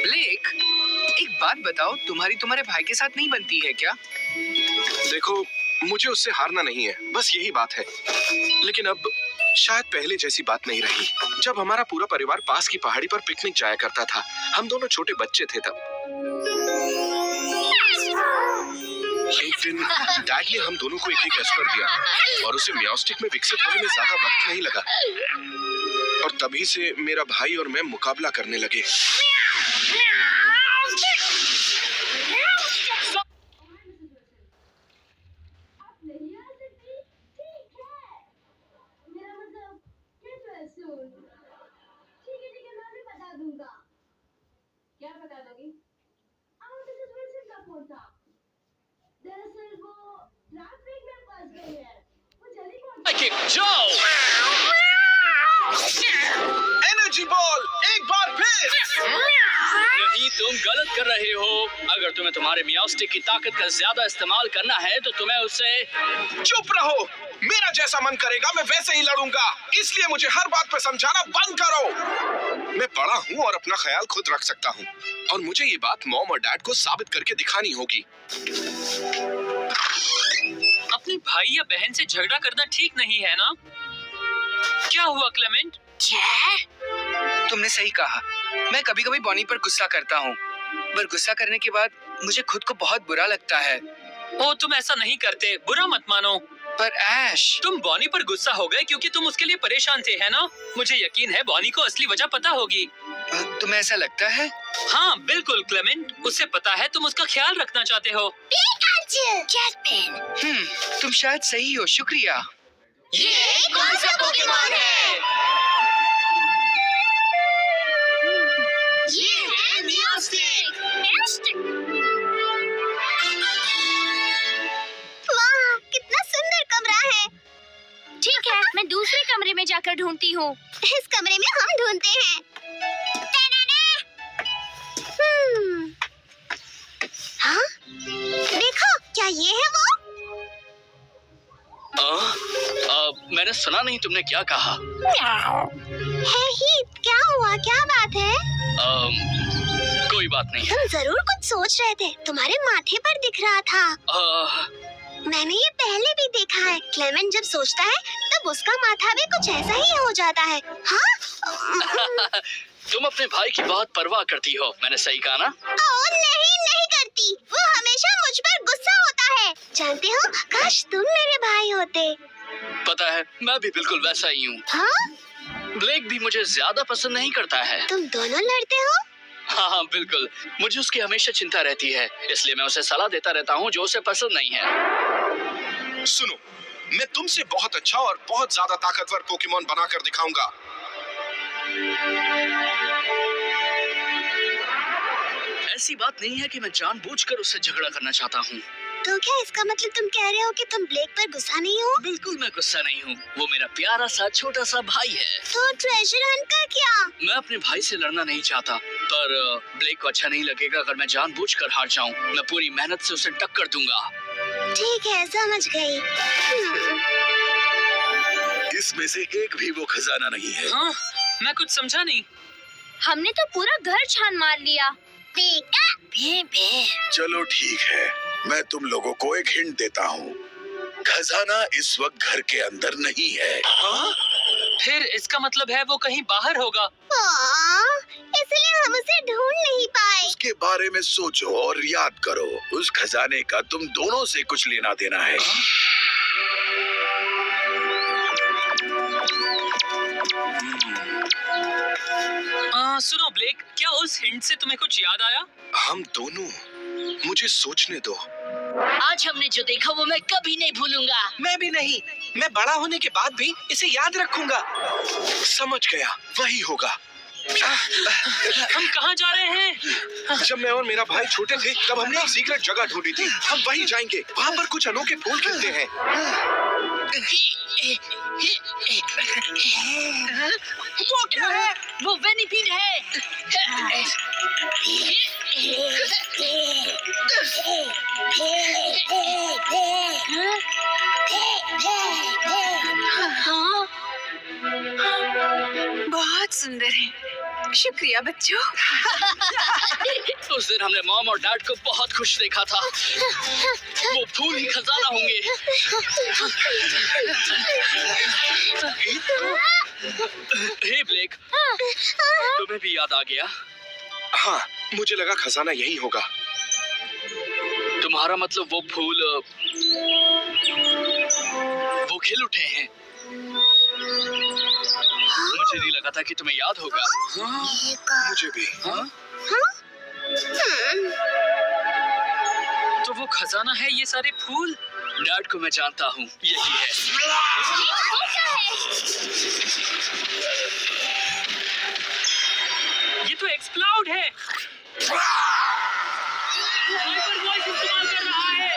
ब्लेक, एक बात बताओ, तुम्हारे भाई के साथ नहीं बनती है क्या? देखो, मुझे उससे हारना नहीं है, बस यही बात है। लेकिन अब शायद पहले जैसी बात नहीं रही। जब हमारा पूरा परिवार पास की पहाड़ी पर पिकनिक जाया करता था, हम दोनों छोटे बच्चे थे तब। एक दिन डैड ने हम दोनों को एक एस्पर दिया और उसे म्याओस्टिक में विकसित होने में ज्यादा वक्त नहीं लगा। और तभी से मेरा भाई और मैं मुकाबला करने लगे। क्या बता दोगी? दरअसल वो ट्रैफिक में फंस गई है। वो जल्दी पहुंच। जाओ। एनर्जी बॉल, एक बार फिर। नहीं, तुम गलत कर रहे हो। अगर तुम्हें तुम्हारे म्याओस्टिक की ताकत का ज्यादा इस्तेमाल करना है तो तुम्हें उससे। चुप रहो, मेरा जैसा मन करेगा मैं वैसे ही लड़ूंगा, इसलिए मुझे हर बात पे समझाना बंद करो। मैं बड़ा हूँ और अपना ख्याल खुद रख सकता हूँ, और मुझे ये बात मॉम और डैड को साबित करके दिखानी होगी। अपने भाई या बहन से झगड़ा करना ठीक नहीं है ना? क्या हुआ क्लेमेंट? तुमने सही कहा। मैं कभी कभी बॉनी पर गुस्सा करता हूँ, पर गुस्सा करने के बाद मुझे खुद को बहुत बुरा लगता है। ओ, तुम ऐसा नहीं करते, बुरा मत मानो। पर ऐश, तुम बॉनी पर गुस्सा हो गए क्योंकि तुम उसके लिए परेशान थे, है ना? मुझे यकीन है बॉनी को असली वजह पता होगी। तुम्हें ऐसा लगता है? हाँ बिल्कुल क्लेमेंट, उसे पता है तुम उसका ख्याल रखना चाहते हो। तुम शायद सही हो, शुक्रिया। ये कौन सा पोकेमॉन है? ये है म्यूस्टिक। वाह, कितना सुंदर कमरा है। ठीक है, मैं दूसरे कमरे में जाकर ढूंढती हूँ। इस कमरे में हम ढूंढते हैं। हाँ? देखो, क्या ये है वो? मैंने सुना नहीं, तुमने क्या कहा? है हीथ, क्या हुआ? क्या बात है? कोई बात नहीं। तुम जरूर कुछ सोच रहे थे, तुम्हारे माथे पर दिख रहा था। मैंने ये पहले भी देखा है। क्लेमेंट जब सोचता है तब उसका माथा भी कुछ ऐसा ही हो जाता है। हाँ? तुम अपने भाई की बहुत परवाह करती हो, मैंने सही कहा ना? नहीं करती। वो हमेशा मुझ पर गुस्सा होता है। जानते हो, काश तुम मेरे भाई होते। पता है, मैं भी बिल्कुल वैसा ही हूँ। हाँ? ब्लेक भी मुझे ज्यादा पसंद नहीं करता है। तुम दोनों लड़ते हो? हाँ बिल्कुल, मुझे उसकी हमेशा चिंता रहती है, इसलिए मैं उसे सलाह देता रहता हूँ जो उसे पसंद नहीं है। सुनो, मैं तुमसे बहुत अच्छा और बहुत ज्यादा ताकतवर पोकेमॉन बनाकर दिखाऊंगा। ऐसी बात नहीं है कि मैं जानबूझकर उससे झगड़ा करना चाहता हूँ। तो क्या इसका मतलब तुम कह रहे हो कि तुम ब्लेक पर गुस्सा नहीं हो? बिल्कुल मैं गुस्सा नहीं हूँ, वो मेरा प्यारा सा छोटा सा भाई है। तो ट्रेजर हंट का क्या? मैं अपने भाई से लड़ना नहीं चाहता, पर ब्लेक को अच्छा नहीं लगेगा अगर मैं जानबूझकर हार जाऊँ। मैं पूरी मेहनत से उसे टक्कर दूंगा। ठीक है, समझ गई। इसमें से एक भी वो खजाना नहीं है। हाँ, मैं कुछ समझा नहीं। हमने तो पूरा घर छान मार लिया। देखा? चलो ठीक है, मैं तुम लोगों को एक हिंट देता हूँ। खजाना इस वक्त घर के अंदर नहीं है। हाँ? फिर इसका मतलब है वो कहीं बाहर होगा। इसलिए हम उसे ढूंढ नहीं पाए। उसके बारे में सोचो और याद करो। उस खजाने का तुम दोनों से कुछ लेना देना है। सुनो ब्लेक, क्या उस हिंट से तुम्हें कुछ याद आया? हम दोनों, मुझे सोचने दो। आज हमने जो देखा वो मैं कभी नहीं भूलूंगा। मैं भी नहीं। मैं बड़ा होने के बाद भी इसे याद रखूंगा। समझ गया, वही होगा। हम कहाँ जा रहे हैं? जब मैं और मेरा भाई छोटे थे तब हमने एक सीक्रेट जगह ढूंढी थी। हम वहीं जाएंगे, वहाँ पर कुछ अनोखे फूल खिलते हैं। वो क्या है? वो वेनिपीड है। बहुत सुंदर है। शुक्रिया बच्चों। उस दिन हमने मॉम और डैड को बहुत खुश देखा था। वो फूल ही खजाना होंगे। हे ब्लेक, तुम्हें भी याद आ गया? हाँ, मुझे लगा खजाना यही होगा। तुम्हारा मतलब वो फूल वो खिल उठे हैं। मुझे नहीं लगा था कि तुम्हें याद होगा। हाँ, मुझे भी। हाँ? तो वो खजाना है ये सारे फूल? डैड को मैं जानता हूँ, यही है। ये तो एक्सप्लोड है। हाइपर वॉइस इस्तेमाल कर रहा है।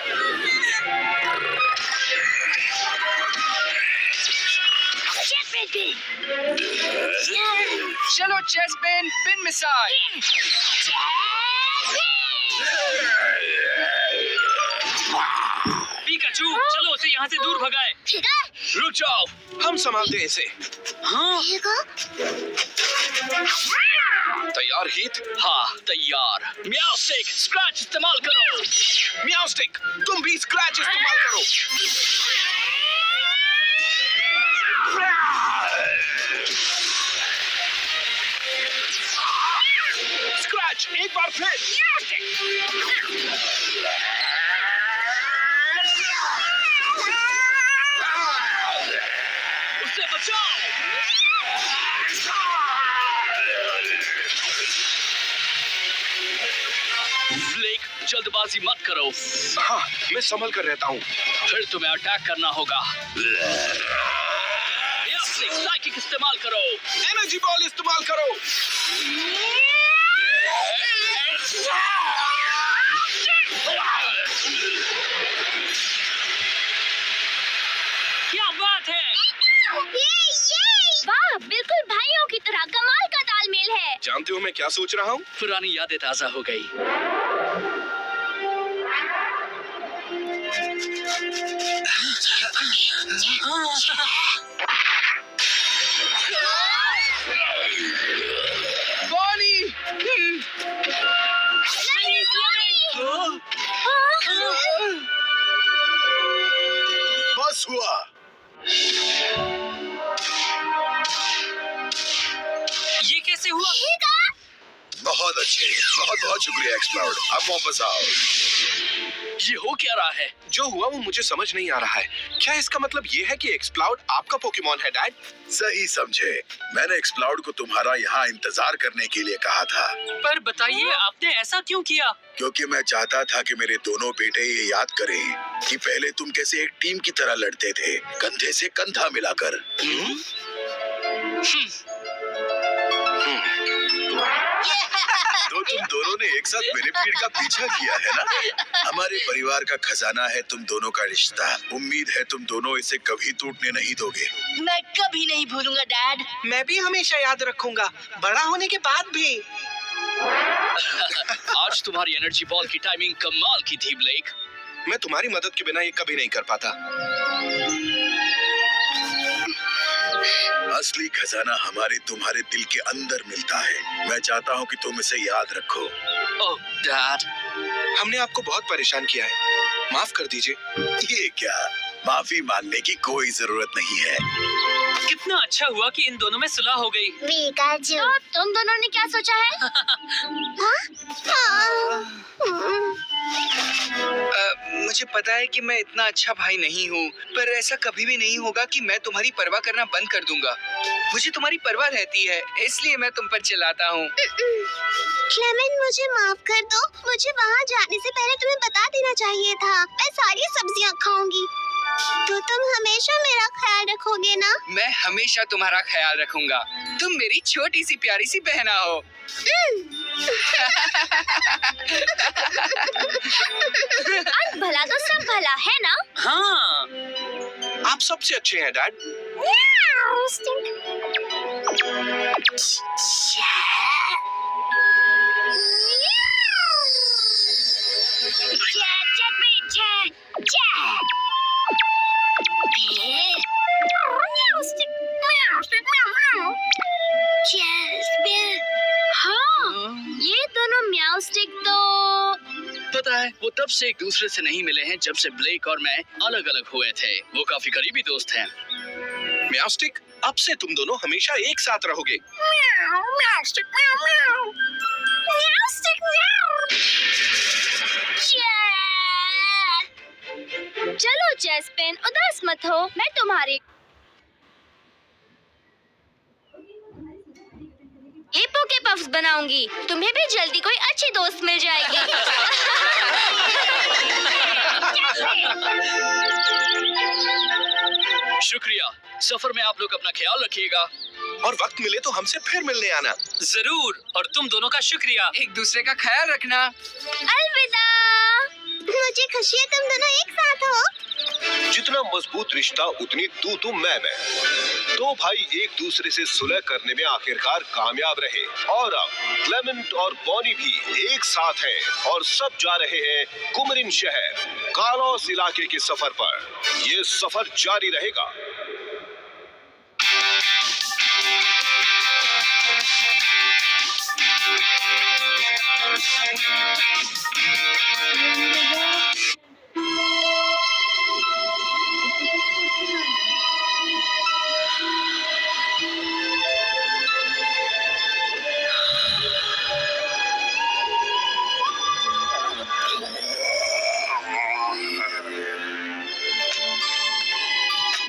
चलो चेस्टपेन, पिन मिसाइल। पिकाचू, चलो उसे यहाँ से दूर भगाए। रुक जाओ, हम संभालते हैं इसे। हाँ? तैयार हीथ? हाँ तैयार। म्यास्टिक स्क्रैच इस्तेमाल करो। म्यास्टिक तुम भी स्क्रैच इस्तेमाल करो। स्क्रैच एक बार फिर। उसे बचाओ। ब्लेक जल्दबाजी मत करो। हाँ मैं संभल कर रहता हूँ। फिर तुम्हें अटैक करना होगा। साइकिक इस्तेमाल करो। एनर्जी बॉल इस्तेमाल करो। क्या बात है? वाह, बिल्कुल भाइयों की तरह कमाल का तालमेल है। जानते हो मैं क्या सोच रहा हूँ? पुरानी यादें ताजा हो गई। बस हुआ। ये कैसे हुआ? बहुत अच्छे, बहुत बहुत शुक्रिया एक्सप्लोड। अब वापस आओ। ये हो क्या रहा है? जो हुआ वो मुझे समझ नहीं आ रहा है। क्या इसका मतलब ये है कि एक्सप्लाउड आपका पोकेमॉन है डैड? सही समझे। मैंने एक्सप्लाउड को तुम्हारा यहाँ इंतजार करने के लिए कहा था। पर बताइए आपने ऐसा क्यों किया? क्योंकि मैं चाहता था कि मेरे दोनों बेटे ये याद करें कि पहले तुम कैसे एक टीम की तरह लड़ते थे, कंधे से कंधा मिलाकर। तो तुम दोनों ने एक साथ मेरे पीठ का पीछा किया है ना? हमारे परिवार का खजाना है तुम दोनों का रिश्ता। उम्मीद है तुम दोनों इसे कभी टूटने नहीं दोगे। मैं कभी नहीं भूलूंगा डैड। मैं भी हमेशा याद रखूंगा, बड़ा होने के बाद भी। आज तुम्हारी एनर्जी बॉल की टाइमिंग कमाल की थी ब्लेक। मैं तुम्हारी मदद के बिना ये कभी नहीं कर पाता। असली खजाना हमारे तुम्हारे दिल के अंदर मिलता है। मैं चाहता हूँ कि तुम इसे याद रखो। ओह डैड, हमने आपको बहुत परेशान किया है, माफ कर दीजिए। ये क्या, माफी मांगने की कोई जरूरत नहीं है। कितना अच्छा हुआ कि इन दोनों में सुलह हो गई। तो तुम दोनों ने क्या सोचा है? मुझे पता है कि मैं इतना अच्छा भाई नहीं हूँ, पर ऐसा कभी भी नहीं होगा कि मैं तुम्हारी परवाह करना बंद कर दूंगा। मुझे तुम्हारी परवाह रहती है, इसलिए मैं तुम पर चिल्लाता हूँ। क्लेमेंट, मुझे माफ कर दो। मुझे वहाँ जाने से पहले तुम्हें बता देना चाहिए था। मैं सारी सब्जियाँ खाऊंगी। तो तुम हमेशा मेरा ख्याल रखोगे ना? मैं हमेशा तुम्हारा ख्याल रखूंगा। तुम मेरी छोटी सी प्यारी सी बहना हो। भला तो सब भला है ना? हाँ, आप सबसे अच्छे हैं डैड। हाँ, ये दोनों म्याऊ स्टिक तो पता है वो तब से एक दूसरे से नहीं मिले हैं जब से ब्लेक और मैं अलग अलग हुए थे। वो काफी करीबी दोस्त हैं। म्यास्टिक, अब से तुम दोनों हमेशा एक साथ रहोगे। चलो जैस्पिन, उदास मत हो। मैं तुम्हारी पोके पफ्स बनाऊंगी। तुम्हें भी जल्दी कोई अच्छी दोस्त मिल जाएगी। शुक्रिया। सफर में आप लोग अपना ख्याल रखिएगा और वक्त मिले तो हमसे फिर मिलने आना। जरूर। और तुम दोनों का शुक्रिया। एक दूसरे का ख्याल रखना। अलविदा। मुझे खुशी है तुम दोनों एक साथ हो। जितना मजबूत रिश्ता उतनी तू मैं। दो भाई एक दूसरे से सुलह करने में आखिरकार कामयाब रहे और अब क्लेमेंट और बॉनी भी एक साथ हैं और सब जा रहे हैं कुमरिन शहर कालोस इलाके के सफर पर। ये सफर जारी रहेगा।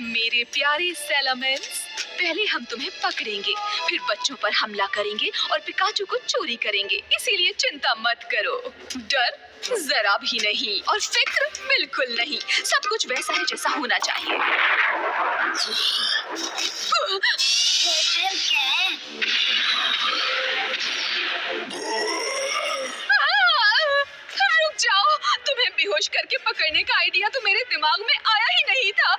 मेरे प्यारे सैलामेंस, पहले हम तुम्हें पकड़ेंगे, फिर बच्चों पर हमला करेंगे और पिकाचू को चोरी करेंगे। इसीलिए चिंता मत करो। डर जरा भी नहीं और फिक्र बिल्कुल नहीं। सब कुछ वैसा है जैसा होना चाहिए। रुक जाओ, तुम्हें बेहोश करके पकड़ने का आइडिया तो मेरे दिमाग में आया ही नहीं था।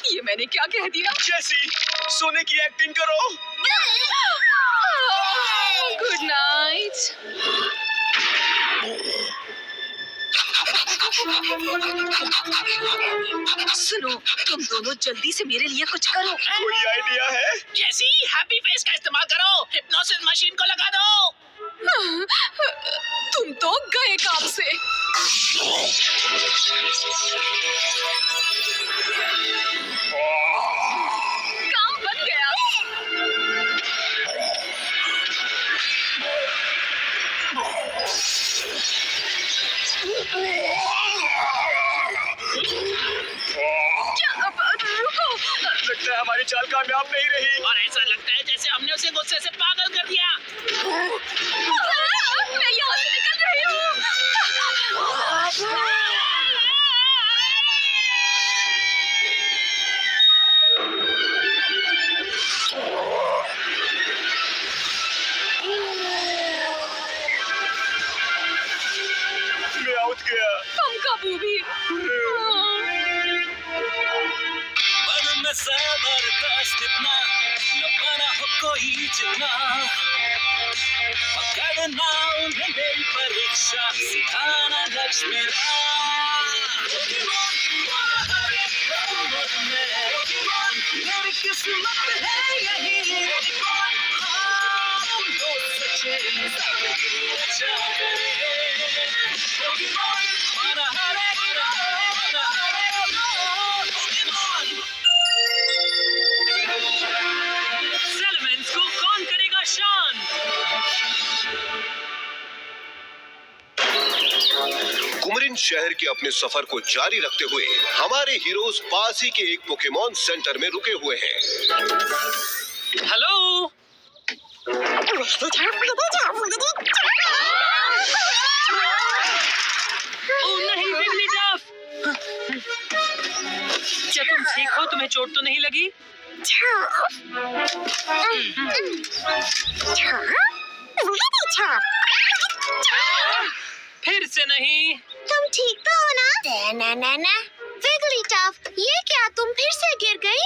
ये मैंने क्या कह दिया? जैसी सोने की एक्टिंग करो। Good night. सुनो, तुम दोनों जल्दी से मेरे लिए कुछ करो। कोई आइडिया है? जैसी हैप्पी फेस का इस्तेमाल करो, हिप्नोसिस मशीन को लगा दो। तुम तो गए काम से। काम बन गया। रुको। लगता है हमारी चाल कामयाब नहीं रही। और ऐसा लगता है जैसे हमने उसे गुस्से से पागल कर दिया। मैं यहाँ से निकल रही हूँ। मैं आउट गया। तुम कबू भी। में जबरदस्त इतना न बना हो कोई जितना, पकड़ना उन्हें मेरी परीक्षा, सिखाना लक्ष्य मेरा। मेरी किस्मत है यही, हम दो सच्चे अच्छा करें। सेलमेंट्स को कौन करेगा शान? कुमरिन शहर के अपने सफर को जारी रखते हुए हमारे हीरोज पास ही के एक पोकेमॉन सेंटर में रुके हुए हैं। हेलो, ओह नहीं विगलीटफ, क्या तुम ठीक हो? तुम्हें चोट तो नहीं लगी? फिर से नहीं। तुम ठीक तो हो ना? ना। विगलीटफ, ये क्या तुम फिर से गिर गई?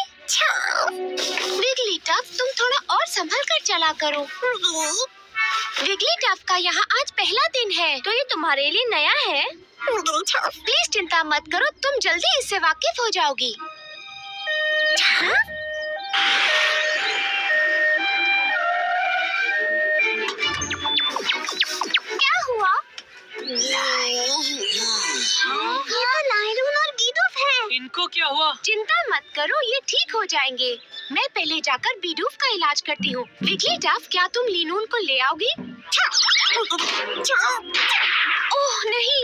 विगलीटफ, तुम थोड़ा और संभल कर चला करो। विगलीटफ का यहाँ आज पहला दिन है, तो ये तुम्हारे लिए नया है। प्लीज चिंता मत करो, तुम जल्दी इससे वाकिफ हो जाओगी। क्या हुआ? लाइलून और बीडूफ है। इनको क्या हुआ? चिंता मत करो, ये ठीक हो जाएंगे। मैं पहले जाकर बीडूफ का इलाज करती हूँ। विगलीटफ, क्या तुम लीनून को ले आओगी? ओह नहीं,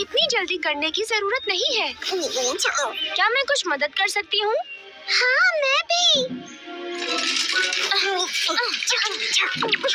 इतनी जल्दी करने की जरूरत नहीं है। क्या मैं कुछ मदद कर सकती हूँ? हाँ, मैं भी।